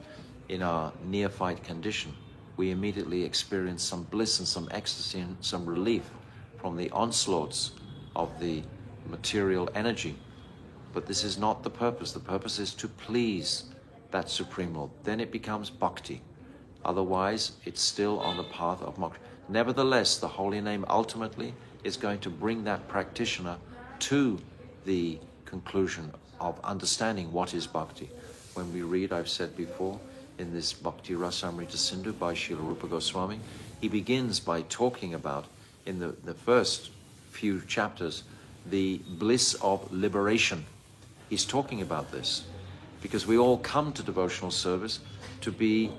A: in our neophyte condition. We immediately experience some bliss and some ecstasy and some relief from the onslaughts of the material energy. But this is not the purpose. The purpose is to please that Supreme Lord. Then it becomes bhakti. Otherwise, it's still on the path of moksha. Nevertheless, the holy name ultimately is going to bring that practitioner to the conclusion of understanding what is bhakti. When we read, I've said before, in this Bhakti Rasamrita Sindhu by Srila Rupa Goswami, he begins by talking about, in the first few chapters, the bliss of liberation. He's talking about this because we all come to devotional service to be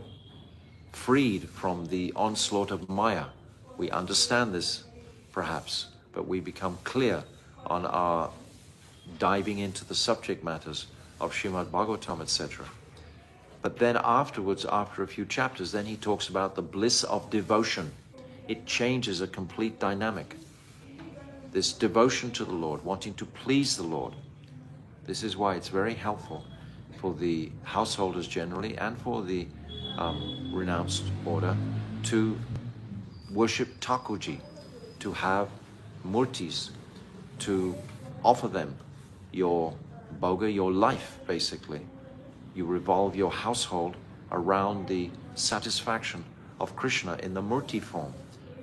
A: freed from the onslaught of Maya. We understand this, perhaps, but we become clear on our diving into the subject matters of Srimad Bhagavatam, etc. But then afterwards, after a few chapters, then he talks about the bliss of devotion. It changes a complete dynamic. This devotion to the Lord, wanting to please the Lord. This is why it's very helpful for the householders generally and for the renounced order to worship Thakurji, to have murtis, to offer them your bhoga, your life, basically. You revolve your household around the satisfaction of Krishna in the murti form.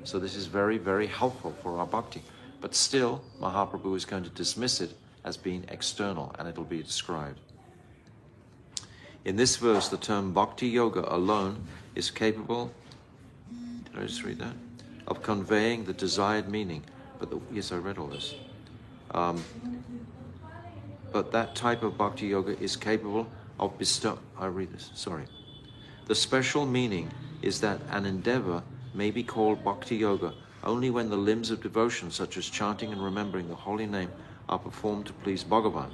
A: So this is very, very helpful for our bhakti. But still, Mahaprabhu is going to dismiss it as being external, and it'll be described. In this verse, the term bhakti yoga alone is capable, did I just read that? Of conveying the desired meaning. But yes, I read all this. But that type of bhakti yoga is capable of I read this, sorry. The special meaning is that an endeavor may be called bhakti yoga only when the limbs of devotion, such as chanting and remembering the holy name, are performed to please Bhagavan.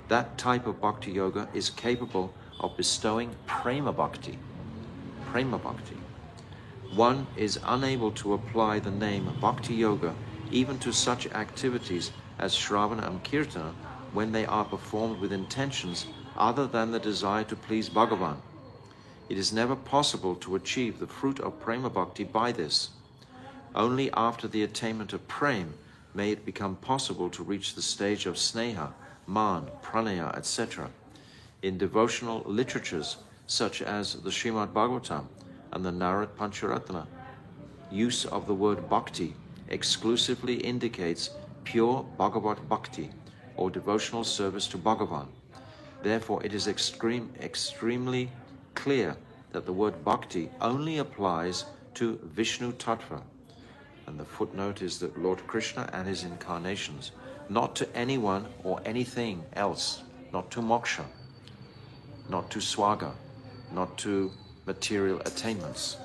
A: That type of bhakti yoga is capable of bestowing prema bhakti. Prema bhakti. One is unable to apply the name bhakti yoga even to such activities as Shravana and Kirtana when they are performed with intentions other than the desire to please Bhagavan. It is never possible to achieve the fruit of prema bhakti by this. Only after the attainment of prem may it become possible to reach the stage of sneha, man, pranaya, etc. In devotional literatures such as the Srimad Bhagavatam and the Narad Pancharatana, use of the word bhakti exclusively indicates pure Bhagavat bhakti or devotional service to Bhagavan. Therefore, it is extremely clear that the word bhakti only applies to Vishnu Tattva. And the footnote is that Lord Krishna and his incarnations, not to anyone or anything else, not to moksha, not to swaga, not to material attainments.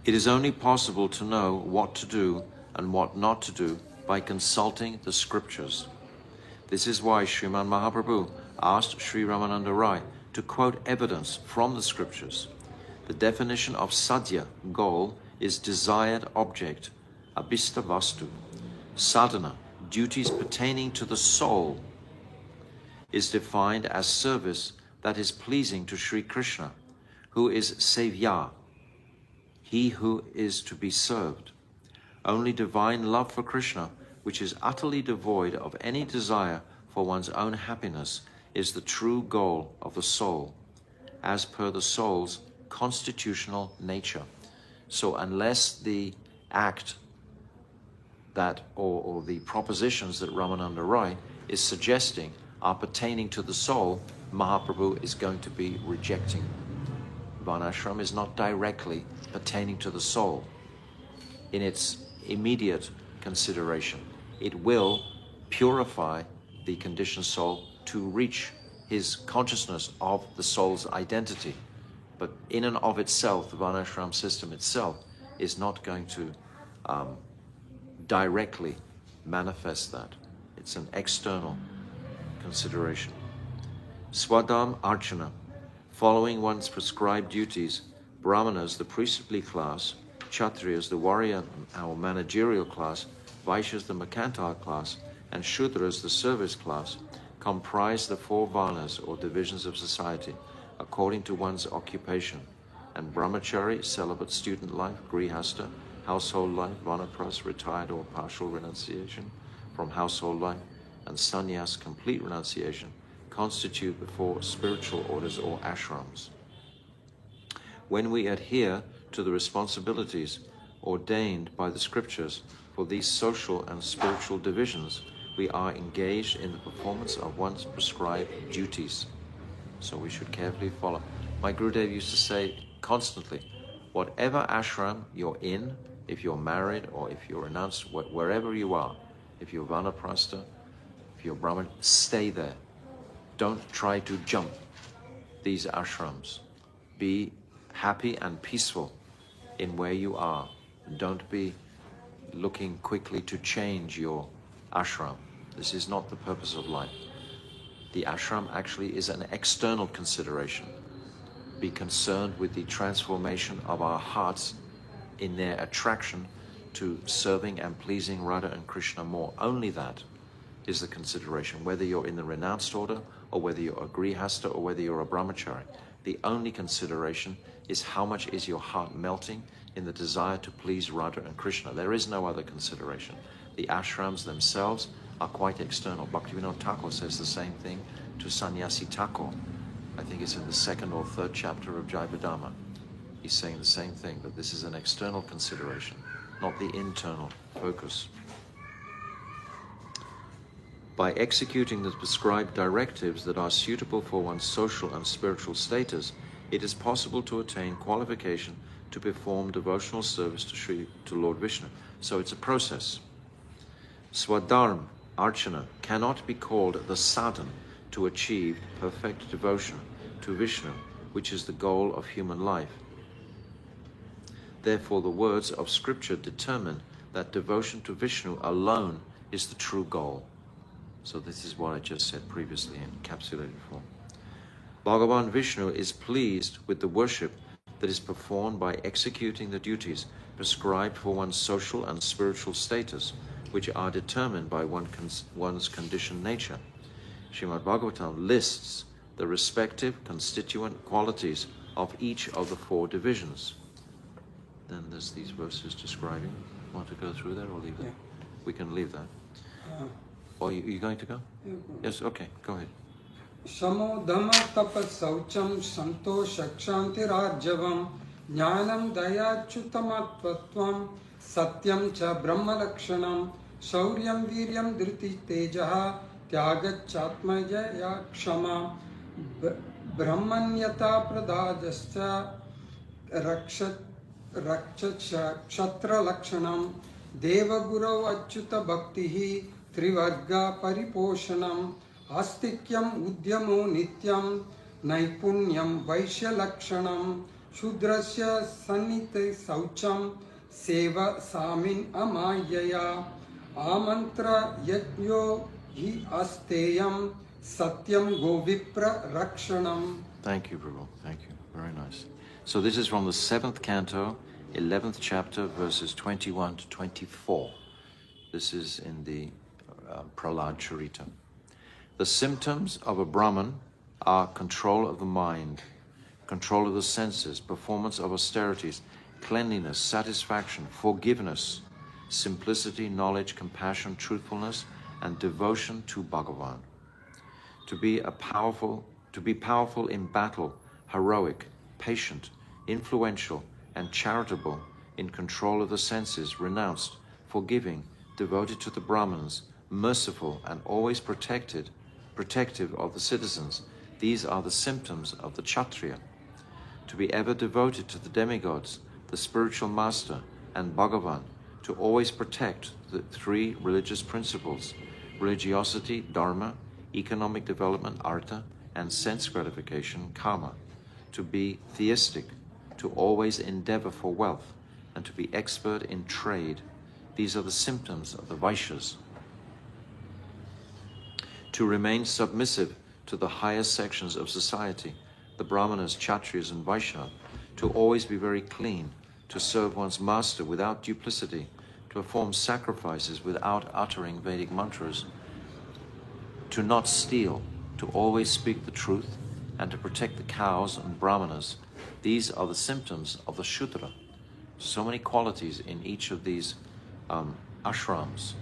A: It is only possible to know what to do and what not to do by consulting the scriptures. This is why Sriman Mahaprabhu asked Sri Ramananda Rai to quote evidence from the scriptures. The definition of sadhya, goal, is desired object, abhista vastu. Sadhana, duties pertaining to the soul, is defined as service that is pleasing to Sri Krishna, who is sevya, he who is to be served. Only divine love for Krishna, which is utterly devoid of any desire for one's own happiness, is the true goal of the soul, as per the soul's constitutional nature. So unless the act that, or the propositions that Ramananda Rai is suggesting are pertaining to the soul, Mahaprabhu is going to be rejecting. Varnashram is not directly pertaining to the soul in its immediate consideration. It will purify the conditioned soul to reach his consciousness of the soul's identity. But in and of itself, the Varnashram system itself is not going to directly manifest that. It's an external consideration. Swadam Archana, following one's prescribed duties, Brahmanas, the priestly class, Kshatriyas, the warrior or managerial class, Vaishyas, the mercantile class, and Shudras, the service class, comprise the four varnas or divisions of society according to one's occupation, and brahmachari, celibate student life, grihasta, household life, vanapras, retired or partial renunciation from household life, and sannyas, complete renunciation, constitute the four spiritual orders or ashrams. When we adhere to the responsibilities ordained by the scriptures for these social and spiritual divisions, we are engaged in the performance of one's prescribed duties. So we should carefully follow. My Gurudev used to say constantly, whatever ashram you're in, if you're married or if you're renounced, wherever you are, if you're vanaprastha, if you're Brahmin, stay there. Don't try to jump these ashrams. Be happy and peaceful in where you are. Don't be looking quickly to change your ashram. This is not the purpose of life. The ashram actually is an external consideration. Be concerned with the transformation of our hearts in their attraction to serving and pleasing Radha and Krishna more. Only that is the consideration, whether you're in the renounced order or whether you're a grihasta or whether you're a brahmachari. The only consideration is how much is your heart melting in the desire to please Radha and Krishna. There is no other consideration. The ashrams themselves are quite external. Bhaktivinoda Thakur says the same thing to Sannyasi Thakur. I think it's in the 2nd or 3rd chapter of Jayavadama. He's saying the same thing, that this is an external consideration, not the internal focus. By executing the prescribed directives that are suitable for one's social and spiritual status, it is possible to attain qualification to perform devotional service to Lord Vishnu. So it's a process. Swadharma, Archana, cannot be called the sadhan to achieve perfect devotion to Vishnu, which is the goal of human life. Therefore, the words of scripture determine that devotion to Vishnu alone is the true goal. So this is what I just said previously in encapsulated form. Bhagavan Vishnu is pleased with the worship that is performed by executing the duties prescribed for one's social and spiritual status, which are determined by one's conditioned nature. Srimad Bhagavatam lists the respective constituent qualities of each of the four divisions. Then there's these verses describing. Want to go through that or leave that? Yeah. We can leave that. Or you going to go? Yeah, go. Yes, okay, go ahead.
B: Samo dhamma tapat saucham santosh kshantirarjavam jnanam dayachyutamatvatvam satyam cha brahma lakshanam shauryam viryam dhriti tejaha tyagachatmaya kshama brahmanyata pradajascha rakshatra lakshanam devagurau achyuta bhaktihi trivarga pariposhanam astikyam udyamo nityam naipunyam vaishya lakshanam shudrasya sannite saucham seva samin amayaya amantra yajno hi asteyam satyam govipra rakshanam.
A: Thank you, Prabhu. Thank you. Very nice. So this is from the 7th canto, 11th chapter, verses 21 to 24. This is in the Prahlad Charita. The symptoms of a Brahman are control of the mind, control of the senses, performance of austerities, cleanliness, satisfaction, forgiveness, simplicity, knowledge, compassion, truthfulness, and devotion to Bhagavan. To be powerful in battle, heroic, patient, influential, and charitable, in control of the senses, renounced, forgiving, devoted to the Brahmins, merciful, and always protective of the citizens. These are the symptoms of the Kshatriya. To be ever devoted to the demigods, the spiritual master, and Bhagavan, to always protect the three religious principles, religiosity, dharma, economic development, artha, and sense gratification, kama. To be theistic, to always endeavor for wealth, and to be expert in trade. These are the symptoms of the Vaishyas. To remain submissive to the highest sections of society, the Brahmanas, Kshatriyas, and Vaishyas, to always be very clean, to serve one's master without duplicity, to perform sacrifices without uttering Vedic mantras, to not steal, to always speak the truth, and to protect the cows and Brahmanas. These are the symptoms of the Shudra. So many qualities in each of these ashrams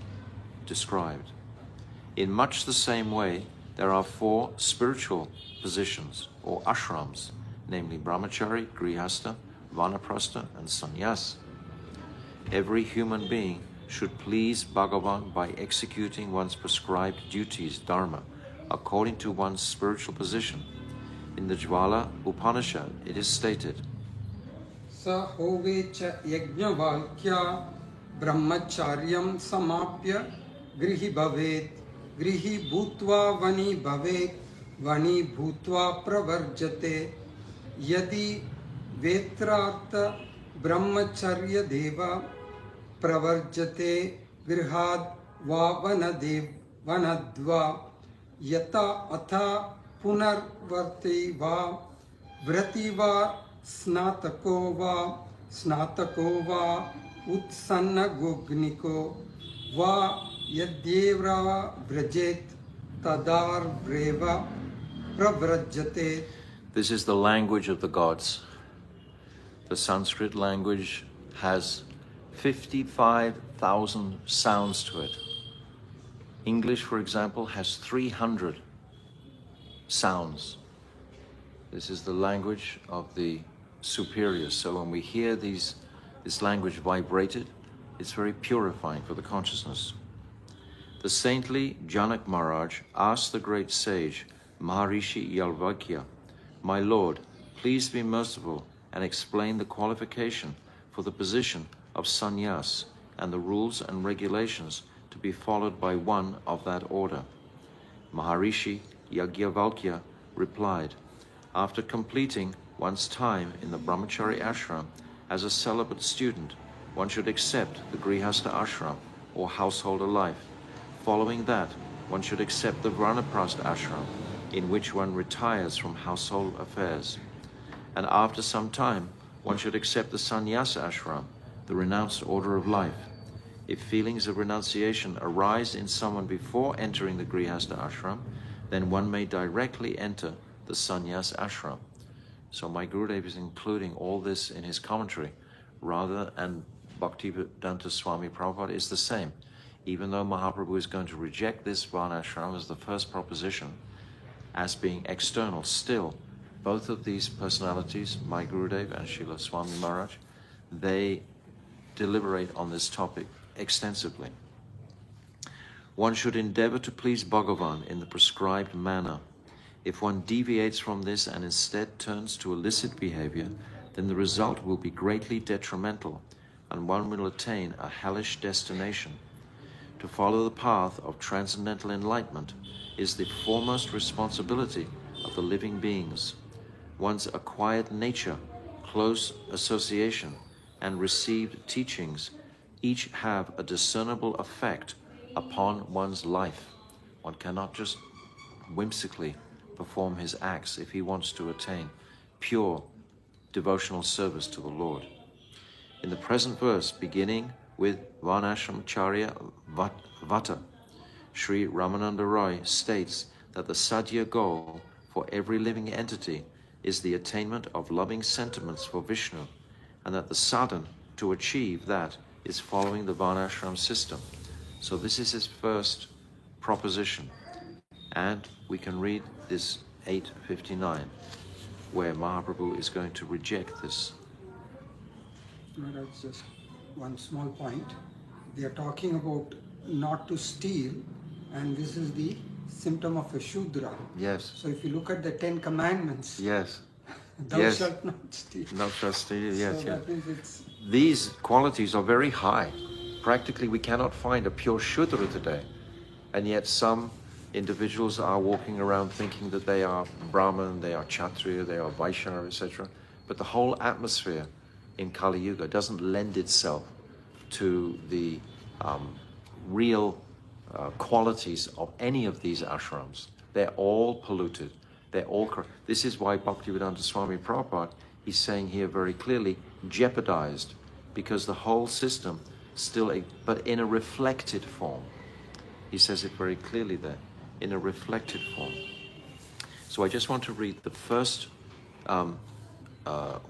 A: described. In much the same way, there are 4 spiritual positions, or ashrams, namely brahmachari, grihastha, vanaprastha, and sannyas. Every human being should please Bhagavan by executing one's prescribed duties, dharma, according to one's spiritual position. In the Jvala Upanishad, it is stated,
B: Sa hovecha yajnavalkya brahmacharyam samapya grihi bhavet grihi bhutva vani bhavet vani bhutva pravarjate yadi vetrartha brahmacharya deva pravarjate grihad va vanadva yata atha punarvarti va vrati va snatako va utsanna gogniko va yadyevra vrajet tadar breva pravrajate.
A: this is the language of the gods. The Sanskrit language has 55,000 sounds to it. English, for example, has 300 sounds. This is the language of the superiors. So when we hear this language vibrated, it's very purifying for the consciousness. The saintly Janak Maharaj asked the great sage Maharishi Yalvakya, "My Lord, please be merciful and explain the qualification for the position of sannyas and the rules and regulations to be followed by one of that order." Maharishi Yagyavalkya replied, "After completing one's time in the brahmachari ashram as a celibate student, one should accept the grihastha ashram or householder life. Following that, one should accept the vanaprastha ashram, in which one retires from household affairs. And after some time, one should accept the sannyasa ashram, the renounced order of life. If feelings of renunciation arise in someone before entering the grihastha ashram, then one may directly enter the sannyas ashram." So my Gurudev is including all this in his commentary, and Bhaktivedanta Swami Prabhupada is the same. Even though Mahaprabhu is going to reject this varnashram as the first proposition, as being external, still, both of these personalities, my Gurudev and Srila Swami Maharaj, they deliberate on this topic extensively. One should endeavor to please Bhagavan in the prescribed manner. If one deviates from this and instead turns to illicit behavior, then the result will be greatly detrimental, and one will attain a hellish destination. To follow the path of transcendental enlightenment is the foremost responsibility of the living beings. One's acquired nature, close association, and received teachings each have a discernible effect upon one's life. One cannot just whimsically perform his acts if he wants to attain pure devotional service to the Lord. In the present verse, beginning with Varnashramacharya Vata, Sri Ramananda Roy states that the sadhya goal for every living entity is the attainment of loving sentiments for Vishnu, and that the sadhan to achieve that is following the Varnashram system. So this is his first proposition. And we can read this 859, where Mahaprabhu is going to reject this.
B: That's just one small point. They are talking about not to steal, and this is the symptom of a Shudra.
A: Yes.
B: So if you look at the 10 Commandments,
A: Yes.
B: thou shalt not steal.
A: Thou shalt steal, yes,
B: So that means it's...
A: These qualities are very high. Practically we cannot find a pure Shudra today. And yet some individuals are walking around thinking that they are Brahman, they are Kshatriya, they are Vaishya, etc. But the whole atmosphere in Kali Yuga doesn't lend itself to the real qualities of any of these ashrams. They're all polluted. They're all this is why Bhaktivedanta Swami Prabhupada is saying here very clearly, jeopardized, because the whole system still, but in a reflected form. He says it very clearly there, in a reflected form. So I just want to read the first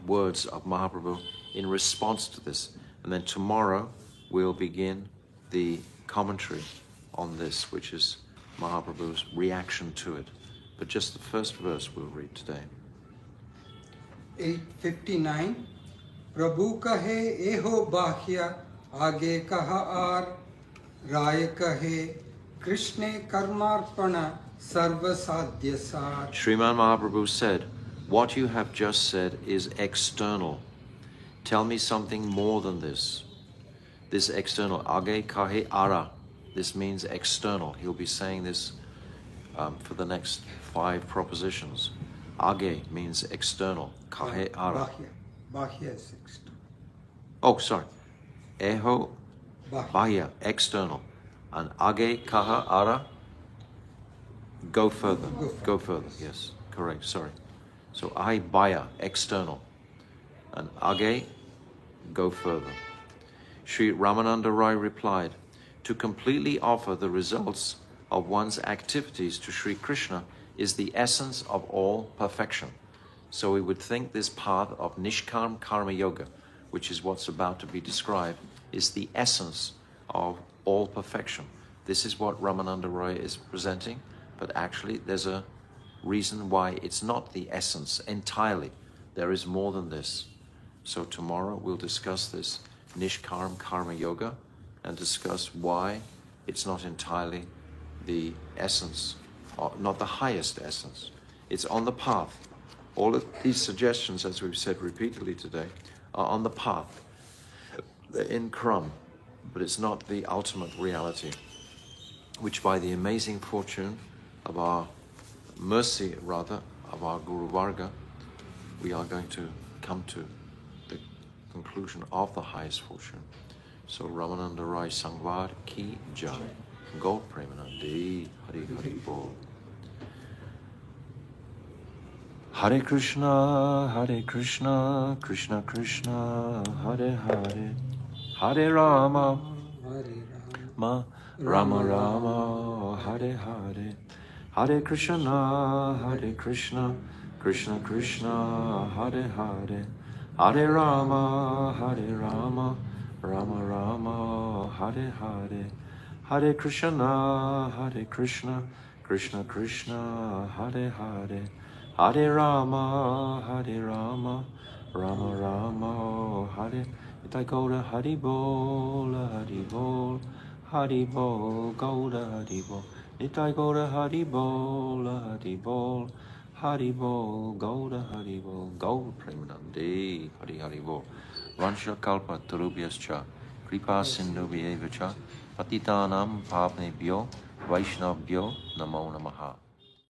A: words of Mahaprabhu in response to this. And then tomorrow we'll begin the commentary on this, which is Mahaprabhu's reaction to it. But just the first verse we'll read today.
B: 859. Prabhu kahe eho bahya age kaha ar Raya kahe Krishne karmarpana sarva sadhya sar.
A: Sriman Mahaprabhu said, what you have just said is external. Tell me something more than this. This external, age kahe ara. This means external. He'll be saying this for the next 5 propositions. Age means external. Kahe ara.
B: Bahya is external.
A: Oh, sorry. Eho bahya, external. And age kaha ara. Go further. Go further. Yes, correct. Sorry. So I baya, external. And age, go further. Sri Ramananda Rai replied, to completely offer the results of one's activities to Sri Krishna is the essence of all perfection. So we would think this path of Nishkarma Karma Yoga, which is what's about to be described, is the essence of all perfection. This is what Ramananda Rai is presenting, but actually there's a reason why it's not the essence entirely. There is more than this. So tomorrow we'll discuss this Nishkarma Karma Yoga and discuss why it's not entirely the essence, or not the highest essence. It's on the path. All of these suggestions, as we've said repeatedly today, are on the path. They're in Kram, but it's not the ultimate reality, which by the amazing fortune of our mercy, rather, of our Guru Varga, we are going to come to the conclusion of the highest fortune. So Ramananda Rai Sangvar Ki Jai. Gaur Premanandi Hari Hari Bol. Hare Krishna, Krishna Krishna, Hare Hare, Hare Rama, Rama Rama, Hare Hare, Hare Krishna, Krishna Krishna, Hare Hare, Hare Rama, Rama Rama, Hare Hare, Hare Krishna, Krishna Krishna, Hare Hare, Hare Rama, Rama Rama, Hare. Nitai Gaura Hari Bol, Hari Bol, Hari Bol, Gaura Hari Bol. Nitai Gaura Hari Bol, Hari Bol, Hari Bol, Gaura Hari Bol, Gaur Premanandi, Hari Hari Bol. Vansha Kalpa Tarubhyascha, Kripa Sindhu Vyevacha, Patitanam Pavnebhyo, Vaishnavbhyo, Namo Namaha.